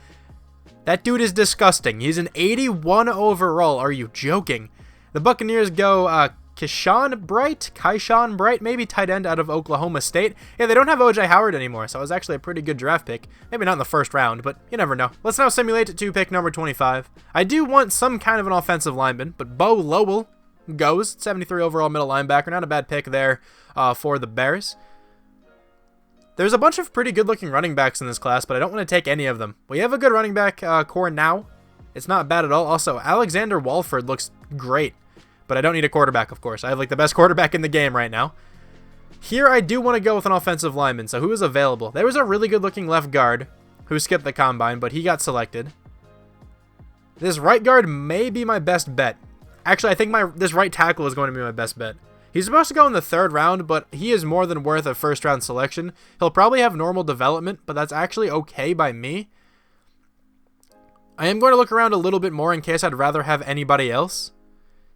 That dude is disgusting. He's an 81 overall. Are you joking? The Buccaneers go Keyshawn Bright, maybe tight end out of Oklahoma State. Yeah, they don't have O.J. Howard anymore, so it was actually a pretty good draft pick. Maybe not in the first round, but you never know. Let's now simulate to pick number 25. I do want some kind of an offensive lineman, but Bo Lowell goes. 73 overall middle linebacker. Not a bad pick there for the Bears. There's a bunch of pretty good-looking running backs in this class, but I don't want to take any of them. We have a good running back core now. It's not bad at all. Also, Alexander Walford looks great. But I don't need a quarterback, of course. I have like the best quarterback in the game right now. Here, I do want to go with an offensive lineman. So who is available? There was a really good-looking left guard who skipped the combine, but he got selected. This right guard may be my best bet. Actually, I think this right tackle is going to be my best bet. He's supposed to go in the 3rd round, but he is more than worth a first-round selection. He'll probably have normal development, but that's actually okay by me. I am going to look around a little bit more in case I'd rather have anybody else.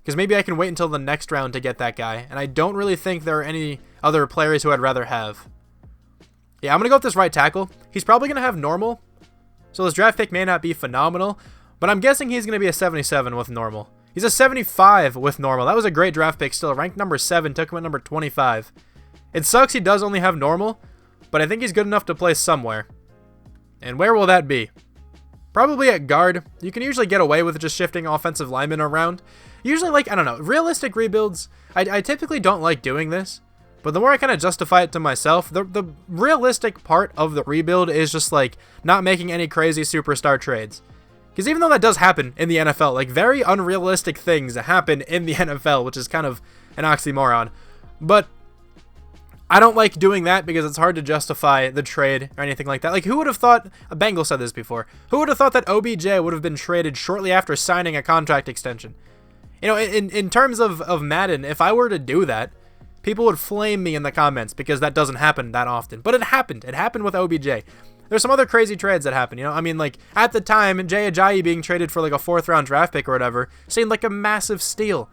Because maybe I can wait until the next round to get that guy. And I don't really think there are any other players who I'd rather have. Yeah, I'm going to go with this right tackle. He's probably going to have normal. So this draft pick may not be phenomenal. But I'm guessing he's going to be a 77 with normal. He's a 75 with normal. That was a great draft pick still. Ranked number 7. Took him at number 25. It sucks he does only have normal. But I think he's good enough to play somewhere. And where will that be? Probably at guard. You can usually get away with just shifting offensive linemen around. Usually, like, I don't know, realistic rebuilds, I typically don't like doing this, but the more I kind of justify it to myself, the realistic part of the rebuild is just, like, not making any crazy superstar trades. Because even though that does happen in the NFL, like, very unrealistic things happen in the NFL, which is kind of an oxymoron, but I don't like doing that because it's hard to justify the trade or anything like that. Like, who would have thought, a Bengal said this before, who would have thought that OBJ would have been traded shortly after signing a contract extension? You know, in terms of Madden, if I were to do that, people would flame me in the comments because that doesn't happen that often. But it happened. It happened with OBJ. There's some other crazy trades that happen, you know? I mean, like, at the time, Jay Ajayi being traded for, like, a 4th-round draft pick or whatever seemed like a massive steal.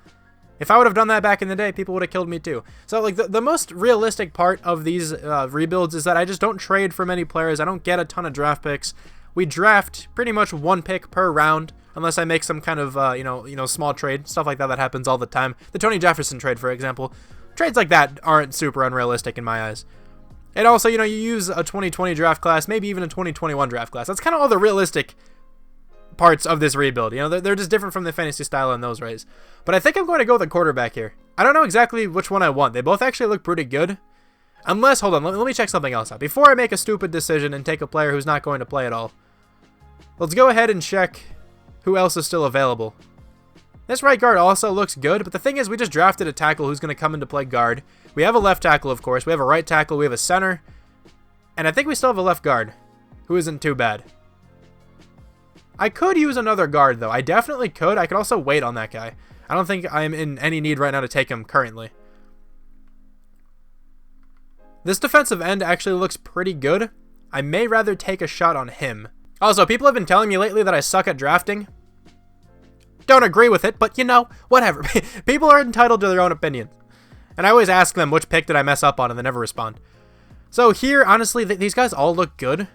If I would have done that back in the day, people would have killed me too. So, like, the most realistic part of these rebuilds is that I just don't trade for many players. I don't get a ton of draft picks. We draft pretty much 1 pick per round, unless I make some kind of, small trade. Stuff like that happens all the time. The Tony Jefferson trade, for example. Trades like that aren't super unrealistic in my eyes. And also, you know, you use a 2020 draft class, maybe even a 2021 draft class. That's kind of all the realistic parts of this rebuild. You know, they're just different from the fantasy style in those ways. But I think I'm going to go with the quarterback here. I don't know exactly which one I want. They both actually look pretty good. Unless, hold on, let me check something else out. Before I make a stupid decision and take a player who's not going to play at all, let's go ahead and check who else is still available. This right guard also looks good, but the thing is we just drafted a tackle who's going to come into play guard. We have a left tackle, of course. We have a right tackle. We have a center. And I think we still have a left guard, who isn't too bad. I could use another guard, though. I definitely could. I could also wait on that guy. I don't think I'm in any need right now to take him currently. This defensive end actually looks pretty good. I may rather take a shot on him. Also, people have been telling me lately that I suck at drafting. Don't agree with it, but you know, whatever. People are entitled to their own opinions. And I always ask them which pick did I mess up on, and they never respond. So here, honestly, these guys all look good.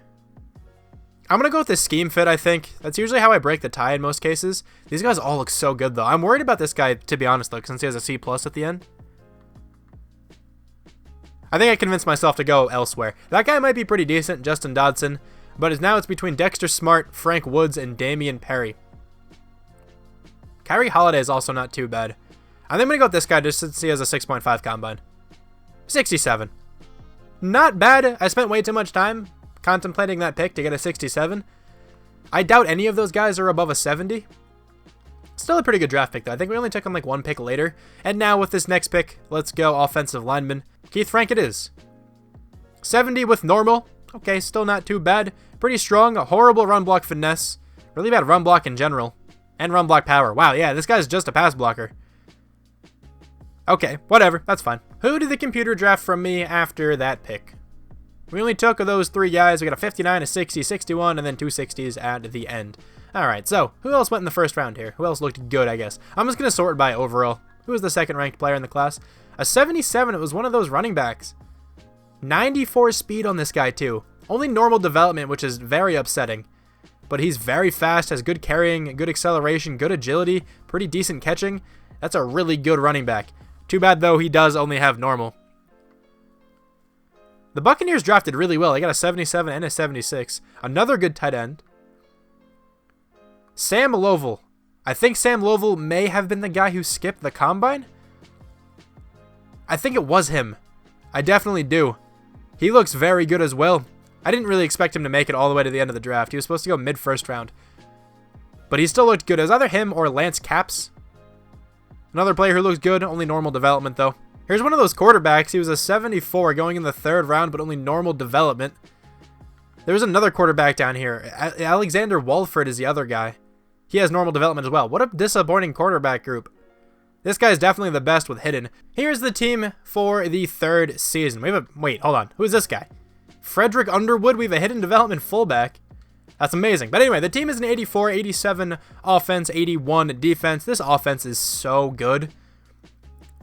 I'm going to go with the scheme fit, I think. That's usually how I break the tie in most cases. These guys all look so good, though. I'm worried about this guy, to be honest, though, since he has a C+ at the end. I think I convinced myself to go elsewhere. That guy might be pretty decent, Justin Dodson, but now it's between Dexter Smart, Frank Woods, and Damian Perry. Kyrie Holiday is also not too bad. I think I'm going to go with this guy just since he has a 6.5 combine. 67. Not bad. I spent way too much time contemplating that pick to get a 67. I doubt any of those guys are above a 70. Still a pretty good draft pick, though. I think we only took him like one pick later. And now with this next pick, let's go offensive lineman. Keith Frank it is. 70 with normal. Okay, still not too bad. Pretty strong. A horrible run block finesse. Really bad run block in general. And run block power. Wow, yeah, this guy's just a pass blocker. Okay, whatever. That's fine. Who did the computer draft from me after that pick? We only took of those three guys. We got a 59, a 60, 61, and then two 60s at the end. Alright, so who else went in the first round here? Who else looked good, I guess? I'm just going to sort by overall. Who was the second ranked player in the class? A 77, it was one of those running backs. 94 speed on this guy, too. Only normal development, which is very upsetting. But he's very fast, has good carrying, good acceleration, good agility, pretty decent catching. That's a really good running back. Too bad, though, he does only have normal. The Buccaneers drafted really well. They got a 77 and a 76. Another good tight end. Sam Lovell. I think Sam Lovell may have been the guy who skipped the combine. I think it was him. I definitely do. He looks very good as well. I didn't really expect him to make it all the way to the end of the draft. He was supposed to go mid-first round. But he still looked good. It was either him or Lance Capps. Another player who looks good, only normal development though. Here's one of those quarterbacks. He was a 74 going in the third round, but only normal development. There's another quarterback down here. Alexander Walford is the other guy. He has normal development as well. What a disappointing quarterback group. This guy's definitely the best with hidden. Here's the team for the third season. We have a... Wait, hold on. Who's this guy? Frederick Underwood. We have a hidden development fullback. That's amazing. But anyway, the team is an 84, 87 offense, 81 defense. This offense is so good.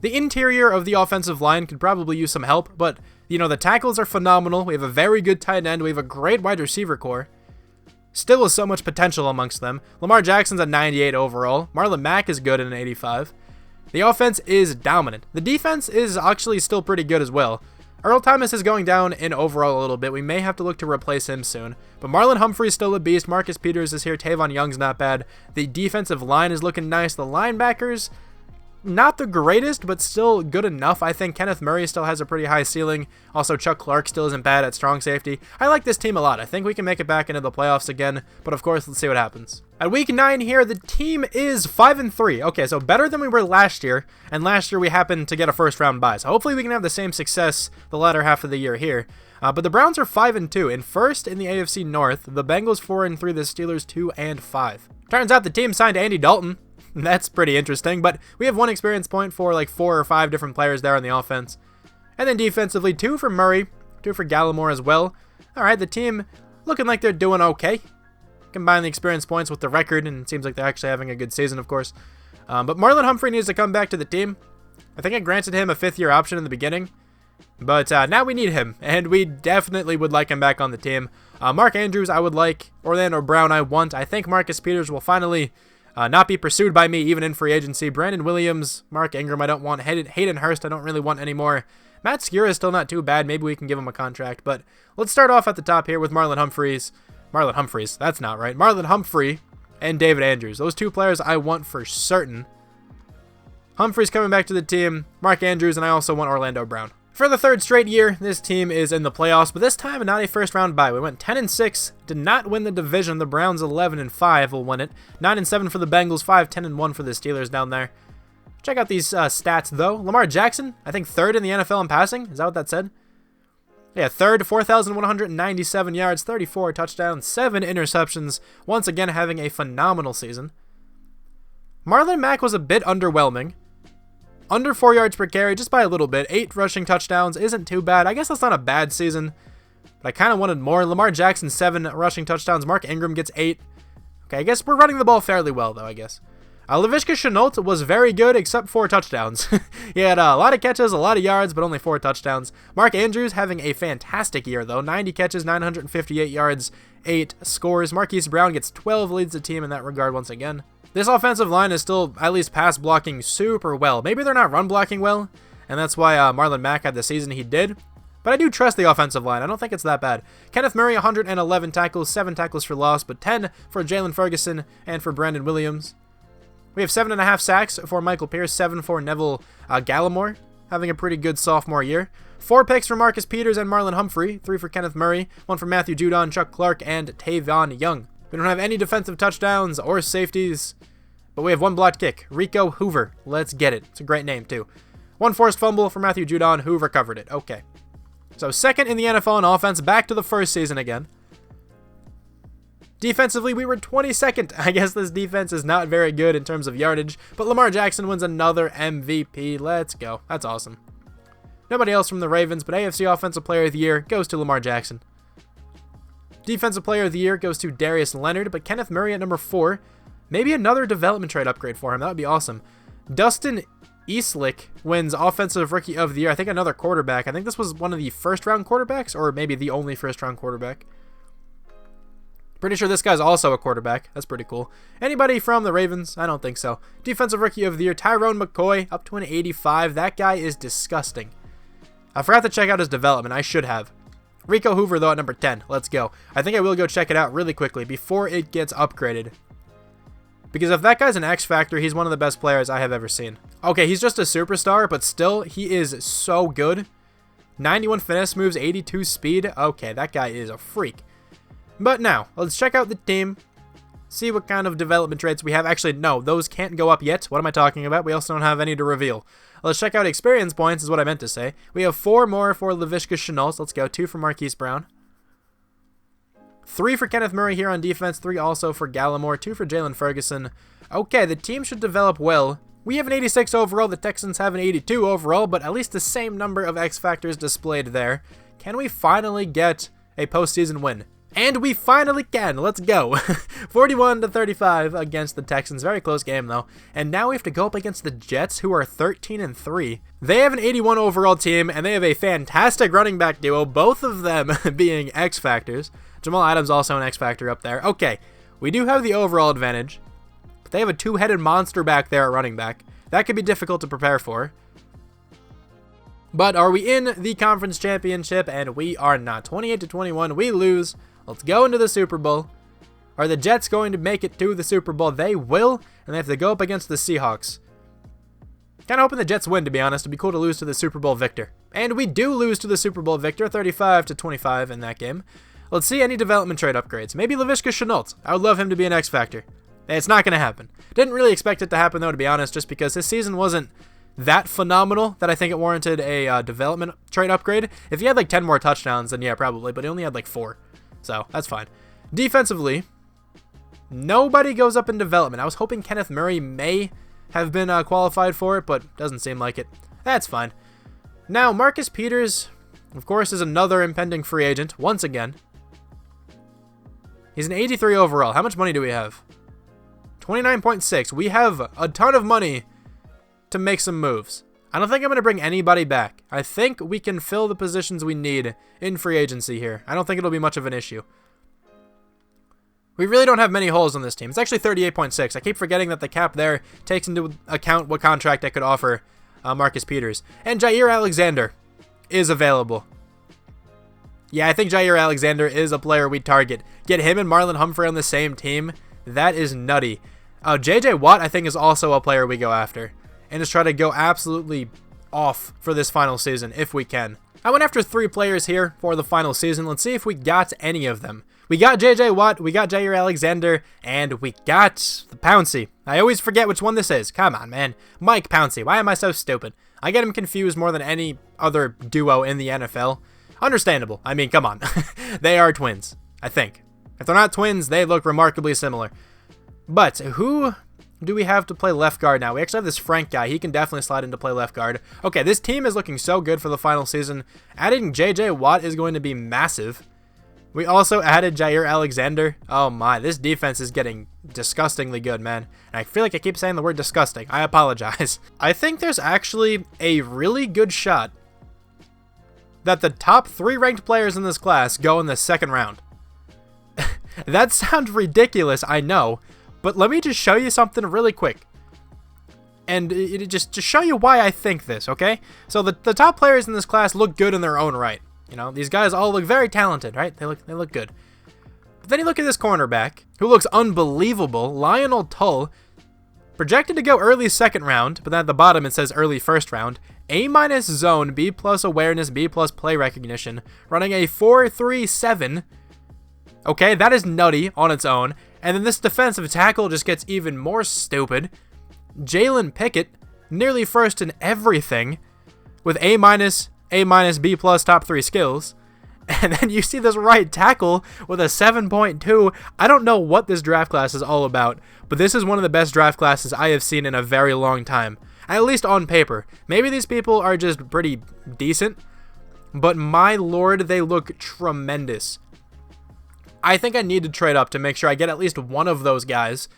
The interior of the offensive line could probably use some help, but, you know, the tackles are phenomenal. We have a very good tight end. We have a great wide receiver core. Still is so much potential amongst them. Lamar Jackson's a 98 overall. Marlon Mack is good at an 85. The offense is dominant. The defense is actually still pretty good as well. Earl Thomas is going down in overall a little bit. We may have to look to replace him soon. But Marlon Humphrey's still a beast. Marcus Peters is here. Tavon Young's not bad. The defensive line is looking nice. The linebackers, not the greatest, but still good enough. I think Kenneth Murray still has a pretty high ceiling. Also, Chuck Clark still isn't bad at strong safety. I like this team a lot. I think we can make it back into the playoffs again. But of course, let's see what happens. At week 9 here, the team is 5-3. Okay, so better than we were last year. And last year we happened to get a first round bye. So hopefully we can have the same success the latter half of the year here. But the Browns are 5-2. In first in the AFC North, the Bengals 4-3, the Steelers 2-5. Turns out the team signed Andy Dalton. That's pretty interesting, but we have 1 experience point for like 4 or 5 different players there on the offense. And then defensively, 2 for Murray, 2 for Gallimore as well. Alright, the team looking like they're doing okay. Combine the experience points with the record, and it seems like they're actually having a good season, of course. But Marlon Humphrey needs to come back to the team. I think I granted him a 5th-year option in the beginning. But now we need him, and we definitely would like him back on the team. Mark Andrews I would like. Orlando Brown I want. I think Marcus Peters will finally not be pursued by me even in free agency. Brandon Williams, Mark Ingram I don't want. Hayden Hurst I don't really want anymore. Matt Skura is still not too bad. Maybe we can give him a contract. But let's start off at the top here with Marlon Humphreys. That's not right. Marlon Humphrey and David Andrews. Those two players I want for certain. Humphreys coming back to the team. Mark Andrews, and I also want Orlando Brown. For the third straight year, this team is in the playoffs, but this time not a first-round bye. We went 10-6, did not win the division. The Browns 11-5 will win it. 9-7 for the Bengals, 5-10-1 for the Steelers down there. Check out these stats, though. Lamar Jackson, I think third in the NFL in passing. Is that what that said? Yeah, third, 4,197 yards, 34 touchdowns, 7 interceptions. Once again, having a phenomenal season. Marlon Mack was a bit underwhelming. Under 4 yards per carry, just by a little bit. 8 rushing touchdowns isn't too bad. I guess that's not a bad season, but I kind of wanted more. Lamar Jackson, 7 rushing touchdowns. Mark Ingram gets 8. Okay, I guess we're running the ball fairly well, though, I guess. Laviska Shenault was very good, except 4 touchdowns. He had a lot of catches, a lot of yards, but only 4 touchdowns. Mark Andrews having a fantastic year, though. 90 catches, 958 yards, 8 scores. Marquise Brown gets 12, leads the team in that regard once again. This offensive line is still at least pass blocking super well. Maybe they're not run blocking well, and that's why Marlon Mack had the season he did. But I do trust the offensive line. I don't think it's that bad. Kenneth Murray, 111 tackles, 7 tackles for loss, but 10 for Jalen Ferguson and for Brandon Williams. We have 7.5 sacks for Michael Pierce, 7 for Neville Gallimore, having a pretty good sophomore year. 4 picks for Marcus Peters and Marlon Humphrey, 3 for Kenneth Murray, 1 for Matthew Judon, Chuck Clark, and Tavon Young. We don't have any defensive touchdowns or safeties, but we have 1 blocked kick. Rico Hoover. Let's get it. It's a great name, too. 1 forced fumble for Matthew Judon. Hoover covered it. Okay. So second in the NFL in offense, back to the first season again. Defensively, we were 22nd. I guess this defense is not very good in terms of yardage, but Lamar Jackson wins another MVP. Let's go. That's awesome. Nobody else from the Ravens, but AFC Offensive Player of the Year goes to Lamar Jackson. Defensive Player of the Year goes to Darius Leonard, but Kenneth Murray at number 4. Maybe another development trade upgrade for him. That would be awesome. Dustin Eastlick wins Offensive Rookie of the Year. I think another quarterback. I think this was one of the first-round quarterbacks, or maybe the only first-round quarterback. Pretty sure this guy's also a quarterback. That's pretty cool. Anybody from the Ravens? I don't think so. Defensive Rookie of the Year, Tyrone McCoy, up to an 85. That guy is disgusting. I forgot to check out his development. I should have. Rico Hoover, though, at number 10. Let's go. I think I will go check it out really quickly before it gets upgraded. Because if that guy's an X Factor, he's one of the best players I have ever seen. Okay, he's just a superstar, but still, he is so good. 91 finesse moves, 82 speed. Okay, that guy is a freak. But now, let's check out the team. See what kind of development traits we have. Actually, no, those can't go up yet. What am I talking about? We also don't have any to reveal. Let's check out experience points is what I meant to say. We have 4 more for Laviska Shenault. Let's go. 2 for Marquise Brown. 3 for Kenneth Murray here on defense. 3 also for Gallimore. 2 for Jalen Ferguson. Okay, the team should develop well. We have an 86 overall. The Texans have an 82 overall, but at least the same number of X Factors displayed there. Can we finally get a postseason win? And we finally can. Let's go. 41-35 against the Texans. Very close game, though. And now we have to go up against the Jets, who are 13-3. They have an 81 overall team, and they have a fantastic running back duo, both of them being X Factors. Jamal Adams also an X Factor up there. Okay, we do have the overall advantage, but they have a 2-headed monster back there at running back. That could be difficult to prepare for. But are we in the conference championship? And we are not. 28-21, we lose. Let's go into the Super Bowl. Are the Jets going to make it to the Super Bowl? They will, and they have to go up against the Seahawks. Kind of hoping the Jets win, to be honest. It'd be cool to lose to the Super Bowl victor. And we do lose to the Super Bowl victor, 35-25 in that game. Let's see any development trade upgrades. Maybe Laviska Shenault. I would love him to be an X Factor. It's not going to happen. Didn't really expect it to happen, though, to be honest, just because his season wasn't that phenomenal that I think it warranted a development trade upgrade. If he had like 10 more touchdowns, then yeah, probably, but he only had like 4. So that's fine. Defensively, nobody goes up in development. I was hoping Kenneth Murray may have been qualified for it, but doesn't seem like it. That's fine. Now, Marcus Peters, of course, is another impending free agent, once again. He's an 83 overall. How much money do we have? 29.6. We have a ton of money to make some moves. I don't think I'm going to bring anybody back. I think we can fill the positions we need in free agency here. I don't think it'll be much of an issue. We really don't have many holes on this team. It's actually 38.6. I keep forgetting that the cap there takes into account what contract I could offer Marcus Peters. And Jair Alexander. is available. Yeah, I think Jair Alexander is a player we target. Get him and Marlon Humphrey on the same team. That is nutty. J.J. Watt, I think, is also a player we go after. And just try to go absolutely off for this final season, if we can. I went after 3 players here for the final season. Let's see if we got any of them. We got J.J. Watt, we got Jair Alexander, and we got the Pouncey. I always forget which one this is. Come on, man. Mike Pouncey. Why am I so stupid? I get him confused more than any other duo in the NFL. Understandable. I mean, come on. They are twins, I think. If they're not twins, they look remarkably similar. But who do we have to play left guard now? We actually have this Frank guy. He can definitely slide into play left guard. Okay, this team is looking so good for the final season. Adding J.J. Watt is going to be massive. We also added Jair Alexander. Oh my, this defense is getting disgustingly good, man. And I feel like I keep saying the word disgusting. I apologize. I think there's actually a really good shot that the top 3 ranked players in this class go in the second round. That sounds ridiculous, I know. But let me just show you something really quick. And just to show you why I think this, okay? So the top players in this class look good in their own right. You know, these guys all look very talented, right? They look good. But then you look at this cornerback, who looks unbelievable. Lionel Tull, projected to go early second round, but then at the bottom it says early first round. A- zone, B+ awareness, B+ play recognition, running a 4.37. Okay, that is nutty on its own. And then this defensive tackle just gets even more stupid. Jalen Pickett, nearly first in everything, with A-, B+, top 3 skills. And then you see this right tackle with a 7.2. I don't know what this draft class is all about, but this is one of the best draft classes I have seen in a very long time. At least on paper. Maybe these people are just pretty decent, but my lord, they look tremendous. I think I need to trade up to make sure I get at least one of those guys.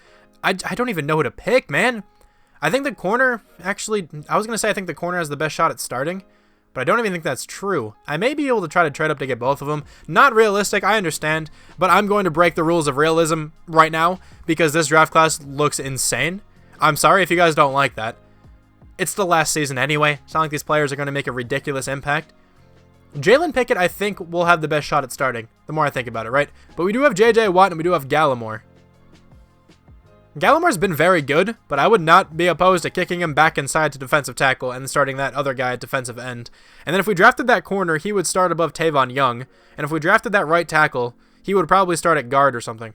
I don't even know who to pick, man. I think the corner, actually, I was going to say I think the corner has the best shot at starting, but I don't even think that's true. I may be able to try to trade up to get both of them. Not realistic, I understand, but I'm going to break the rules of realism right now because this draft class looks insane. I'm sorry if you guys don't like that. It's the last season anyway. It's not like these players are going to make a ridiculous impact. Jalen Pickett, I think, will have the best shot at starting, the more I think about it, right? But we do have J.J. Watt and we do have Gallimore. Gallimore's been very good, but I would not be opposed to kicking him back inside to defensive tackle and starting that other guy at defensive end. And then if we drafted that corner, he would start above Tavon Young. And if we drafted that right tackle, he would probably start at guard or something.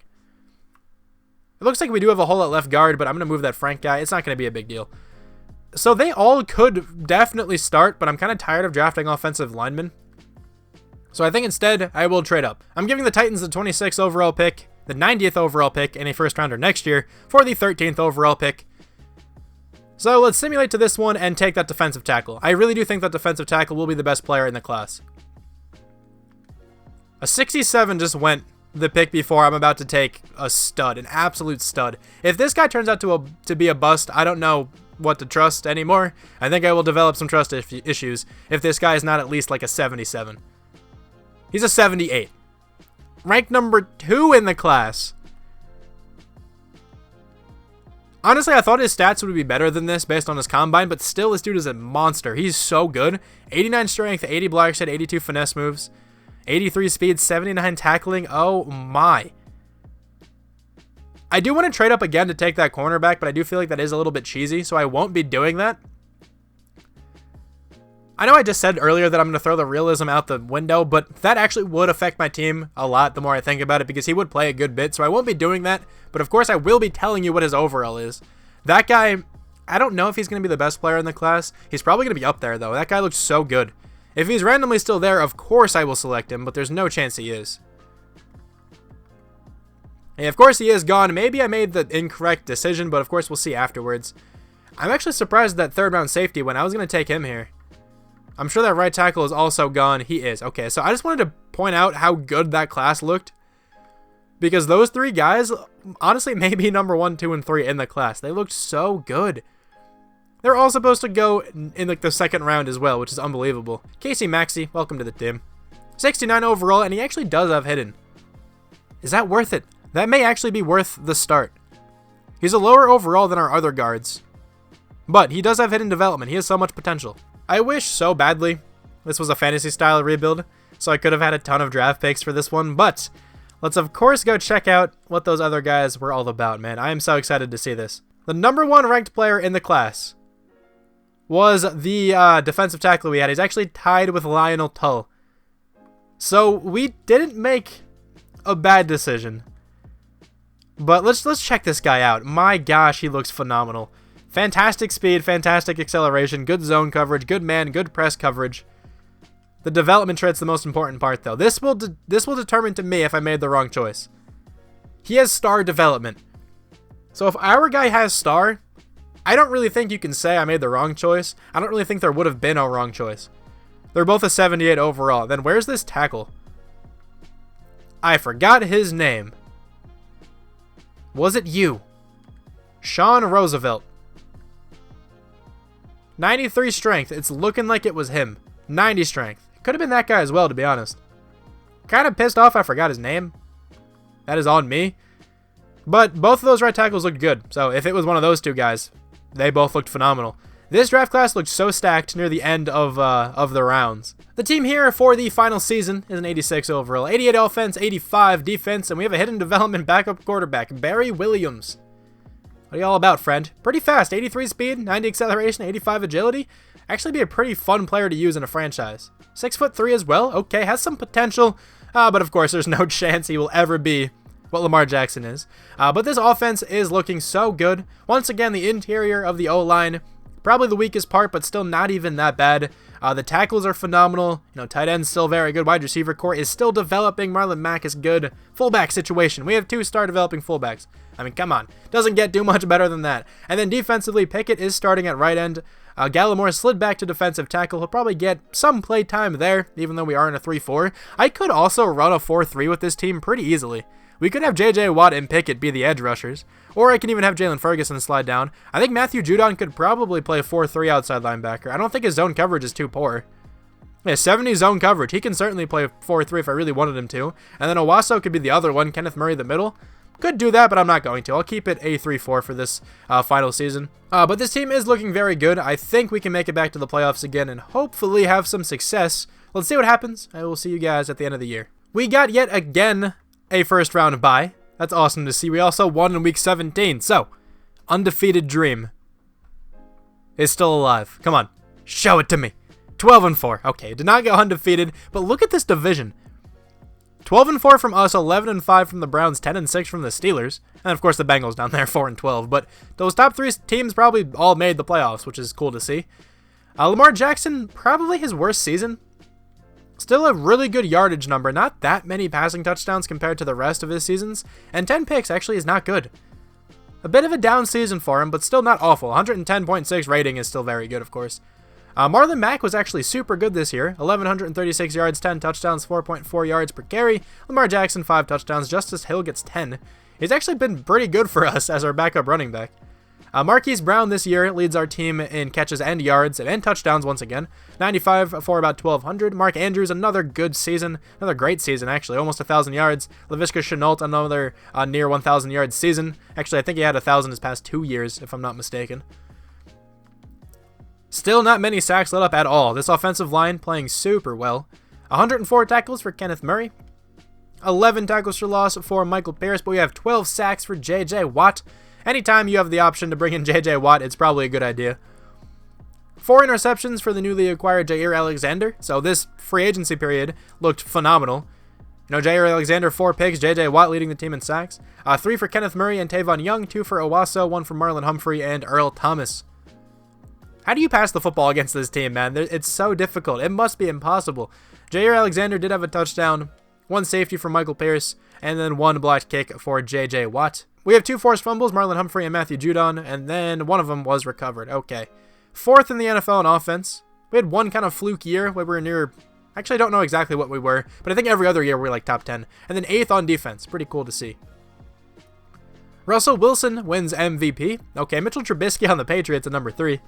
It looks like we do have a hole at left guard, but I'm going to move that Frank guy. It's not going to be a big deal. So they all could definitely start, but I'm kind of tired of drafting offensive linemen. So I think instead, I will trade up. I'm giving the Titans the 26th overall pick, the 90th overall pick, and a first rounder next year for the 13th overall pick. So let's simulate to this one and take that defensive tackle. I really do think that defensive tackle will be the best player in the class. A 67 just went the pick before I'm about to take a stud, an absolute stud. If this guy turns out to be a bust, I don't know what to trust anymore. I think I will develop some trust issues if this guy is not at least like a 77. He's a 78. Ranked number 2 in the class. Honestly, I thought his stats would be better than this based on his combine, but still, this dude is a monster. He's so good. 89 strength, 80 block shed, 82 finesse moves, 83 speed, 79 tackling. Oh my. I do want to trade up again to take that cornerback, but I do feel like that is a little bit cheesy, so I won't be doing that. I know I just said earlier that I'm going to throw the realism out the window, but that actually would affect my team a lot the more I think about it because he would play a good bit, so I won't be doing that. But of course, I will be telling you what his overall is. That guy, I don't know if he's going to be the best player in the class. He's probably going to be up there, though. That guy looks so good. If he's randomly still there, of course I will select him, but there's no chance he is. And of course he is gone. Maybe I made the incorrect decision, but of course we'll see afterwards. I'm actually surprised that third round safety when I was going to take him here. I'm sure that right tackle is also gone. He is. Okay, so I just wanted to point out how good that class looked. Because those 3 guys, honestly, may be number 1, 2, and 3 in the class. They looked so good. They're all supposed to go in like the second round as well, which is unbelievable. Casey Maxey, welcome to the team. 69 overall, and he actually does have hidden. Is that worth it? That may actually be worth the start. He's a lower overall than our other guards. But he does have hidden development. He has so much potential. I wish so badly This was a fantasy style rebuild, so I could have had a ton of draft picks for this one, but let's of course go check out what those other guys were all about, man. I am so excited to see this. The #1 ranked player in the class was the defensive tackle we had. He's actually tied with Lionel Tull. So we didn't make a bad decision. But let's check this guy out. My gosh, he looks phenomenal. Fantastic speed, fantastic acceleration, good zone coverage, good man, good press coverage. The development trait's the most important part, though. This will determine to me if I made the wrong choice. He has star development. So if our guy has star, I don't really think you can say I made the wrong choice. I don't really think there would have been a wrong choice. They're both a 78 overall. Then where's this tackle? I forgot his name. Was it you? Sean Roosevelt. 93 strength. It's looking like it was him. 90 strength. Could have been that guy as well, to be honest. Kind of pissed off I forgot his name. That is on me. But both of those right tackles looked good. So if it was one of those two guys, they both looked phenomenal. This draft class looked so stacked near the end of the rounds. The team here for the final season is an 86 overall, 88 offense, 85 defense, and we have a hidden development backup quarterback, Barry Williams. What are you all about, friend? Pretty fast, 83 speed, 90 acceleration, 85 agility. Actually be a pretty fun player to use in a franchise. 6'3" as well. Okay, has some potential, but of course there's no chance he will ever be what Lamar Jackson is. But this offense is looking so good. Once again, the interior of the O-line, probably the weakest part, but still not even that bad. The tackles are phenomenal. Tight end's still very good. Wide receiver core is still developing. Marlon Mack is good. Fullback situation. We have 2 star developing fullbacks. I mean, come on. Doesn't get too much better than that. And then defensively, Pickett is starting at right end. Gallimore slid back to defensive tackle. He'll probably get some play time there, even though we are in a 3-4. I could also run a 4-3 with this team pretty easily. We could have J.J. Watt and Pickett be the edge rushers, or I can even have Jalen Ferguson slide down. I think Matthew Judon could probably play 4-3 outside linebacker. I don't think his zone coverage is too poor. Yeah, 70 zone coverage. He can certainly play 4-3 if I really wanted him to. And then Owasso could be the other one, Kenneth Murray the middle. Could do that, but I'm not going to. I'll keep it a 3-4 for this final season. But this team is looking very good. I think we can make it back to the playoffs again and hopefully have some success. Let's see what happens. I will see you guys at the end of the year. We got yet again a first round bye. That's awesome to see. We also won in week 17. So, undefeated dream is still alive. Come on, show it to me. 12-4. Okay, did not go undefeated, but look at this division. 12-4 from us, 11-5 from the Browns, 10-6 from the Steelers, and of course the Bengals down there, 4-12. But those top 3 teams probably all made the playoffs, which is cool to see. Lamar Jackson, probably his worst season. Still a really good yardage number, not that many passing touchdowns compared to the rest of his seasons, and 10 picks actually is not good. A bit of a down season for him, but still not awful. 110.6 rating is still very good, of course. Marlon Mack was actually super good this year. 1,136 yards, 10 touchdowns, 4.4 yards per carry. Lamar Jackson, 5 touchdowns. Justice Hill gets 10. He's actually been pretty good for us as our backup running back. Marquise Brown this year leads our team in catches and yards and touchdowns once again. 95 for about 1,200. Mark Andrews, another good season. Another great season, actually. Almost 1,000 yards. Laviska Shenault, another near 1,000 yards season. Actually, I think he had 1,000 his past 2 years, if I'm not mistaken. Still not many sacks let up at all. This offensive line playing super well. 104 tackles for Kenneth Murray. 11 tackles for loss for Michael Pierce, but we have 12 sacks for J.J. Watt. Anytime you have the option to bring in J.J. Watt, it's probably a good idea. 4 interceptions for the newly acquired Jair Alexander. So this free agency period looked phenomenal. Jair Alexander, 4 picks. J.J. Watt leading the team in sacks. 3 for Kenneth Murray and Tavon Young. 2 for Owasso. 1 for Marlon Humphrey and Earl Thomas. How do you pass the football against this team, man? It's so difficult. It must be impossible. Jair Alexander did have a touchdown. 1 safety for Michael Pierce. And then 1 blocked kick for J.J. Watt. We have 2 forced fumbles, Marlon Humphrey and Matthew Judon, and then one of them was recovered. Okay. 4th in the NFL in offense. We had 1 kind of fluke year where we were near... Actually, I don't know exactly what we were, but I think every other year we were like top 10. And then 8th on defense. Pretty cool to see. Russell Wilson wins MVP. Okay, Mitchell Trubisky on the Patriots at number 3.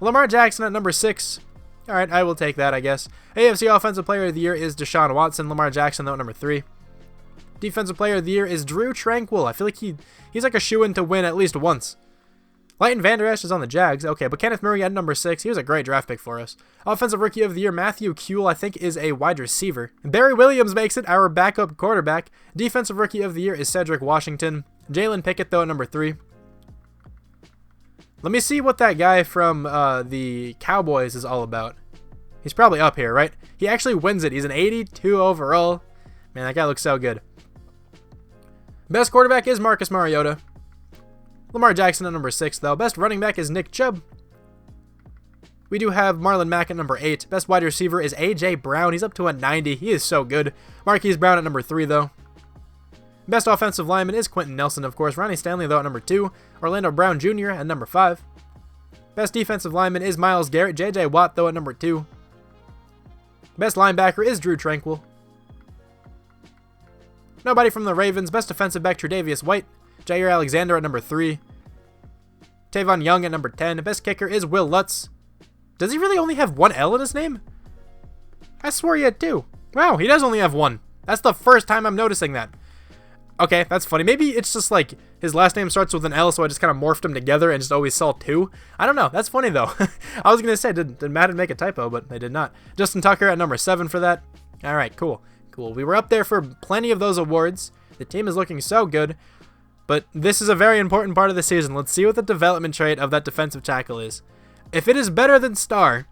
Lamar Jackson at number 6. All right, I will take that, I guess. AFC Offensive Player of the Year is Deshaun Watson. Lamar Jackson, though, at number 3. Defensive Player of the Year is Drew Tranquill. I feel like he's like a shoo-in to win at least once. Leighton Vander Esch is on the Jags. Okay, but Kenneth Murray at number 6. He was a great draft pick for us. Offensive Rookie of the Year, Matthew Kuhl, I think, is a wide receiver. Barry Williams makes it our backup quarterback. Defensive Rookie of the Year is Cedric Washington. Jalen Pickett, though, at number 3. Let me see what that guy from the Cowboys is all about. He's probably up here, right? He actually wins it. He's an 82 overall. Man, that guy looks so good. Best quarterback is Marcus Mariota. Lamar Jackson at number 6, though. Best running back is Nick Chubb. We do have Marlon Mack at number 8. Best wide receiver is A.J. Brown. He's up to a 90. He is so good. Marquise Brown at number 3, though. Best offensive lineman is Quentin Nelson, of course. Ronnie Stanley, though, at number 2. Orlando Brown Jr. at number 5. Best defensive lineman is Myles Garrett. J.J. Watt, though, at number 2. Best linebacker is Drew Tranquil. Nobody from the Ravens. Best defensive back, Tre'Davious White. Jair Alexander at number 3. Tavon Young at number 10. Best kicker is Will Lutz. Does he really only have one L in his name? I swore he had 2. Wow, he does only have 1. That's the first time I'm noticing that. Okay, that's funny. Maybe it's just like his last name starts with an L, so I just kind of morphed them together and just always saw 2. I don't know. That's funny, though. I was going to say, did Madden make a typo, but they did not. Justin Tucker at number 7 for that. All right, cool. Cool. We were up there for plenty of those awards. The team is looking so good. But this is a very important part of the season. Let's see what the development trait of that defensive tackle is. If it is better than Star,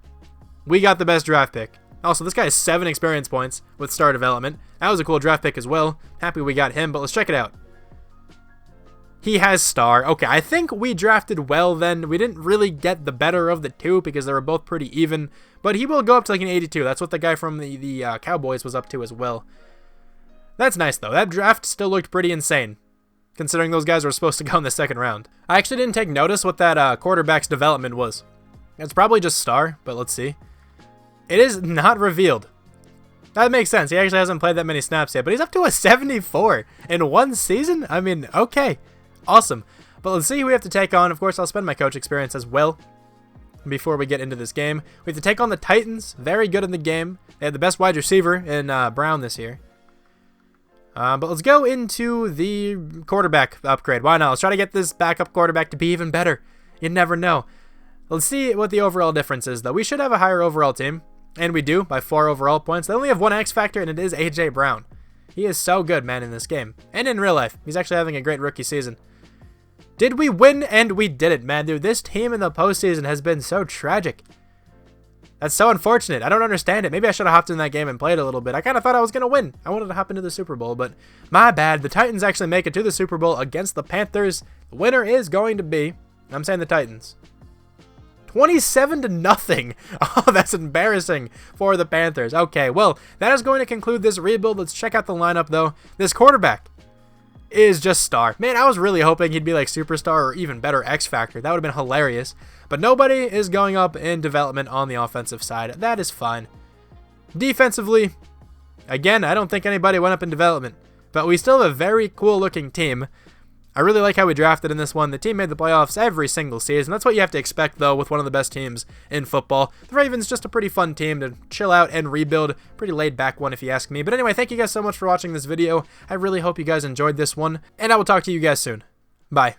we got the best draft pick. Also, this guy has 7 experience points with Star development. That was a cool draft pick as well. Happy we got him, but let's check it out. He has Star. Okay, I think we drafted well then. We didn't really get the better of the 2 because they were both pretty even. But he will go up to like an 82. That's what the guy from the Cowboys was up to as well. That's nice, though. That draft still looked pretty insane, considering those guys were supposed to go in the 2nd round. I actually didn't take notice what that quarterback's development was. It's probably just Star, but let's see. It is not revealed. That makes sense. He actually hasn't played that many snaps yet, but he's up to a 74 in 1 season? I mean, okay. Awesome. But let's see who we have to take on. Of course, I'll spend my coach experience as well before we get into this game. We have to take on the Titans. Very good in the game. They had the best wide receiver in Brown this year. But let's go into the quarterback upgrade. Why not? Let's try to get this backup quarterback to be even better. You never know. Let's see what the overall difference is, though. We should have a higher overall team, and we do, by 4 overall points. They only have 1 X factor, and it is A.J. Brown. He is so good, man, in this game. And in real life. He's actually having a great rookie season. Did we win? And we did it, man. Dude, this team in the postseason has been so tragic. That's so unfortunate. I don't understand it. Maybe I should have hopped in that game and played a little bit. I kind of thought I was going to win. I wanted to hop into the Super Bowl, but my bad. The Titans actually make it to the Super Bowl against the Panthers. The winner is going to be, I'm saying the Titans, 27-0. Oh, that's embarrassing for the Panthers. Okay, well, that is going to conclude this rebuild. Let's check out the lineup, though. This quarterback is just Star. Man, I was really hoping he'd be like Superstar or even better X Factor. That would have been hilarious. But nobody is going up in development on the offensive side. That is fine. Defensively, again, I don't think anybody went up in development. But we still have a very cool looking team. I really like how we drafted in this one. The team made the playoffs every single season. That's what you have to expect, though, with one of the best teams in football. The Ravens, just a pretty fun team to chill out and rebuild. Pretty laid-back one, if you ask me. But anyway, thank you guys so much for watching this video. I really hope you guys enjoyed this one, and I will talk to you guys soon. Bye.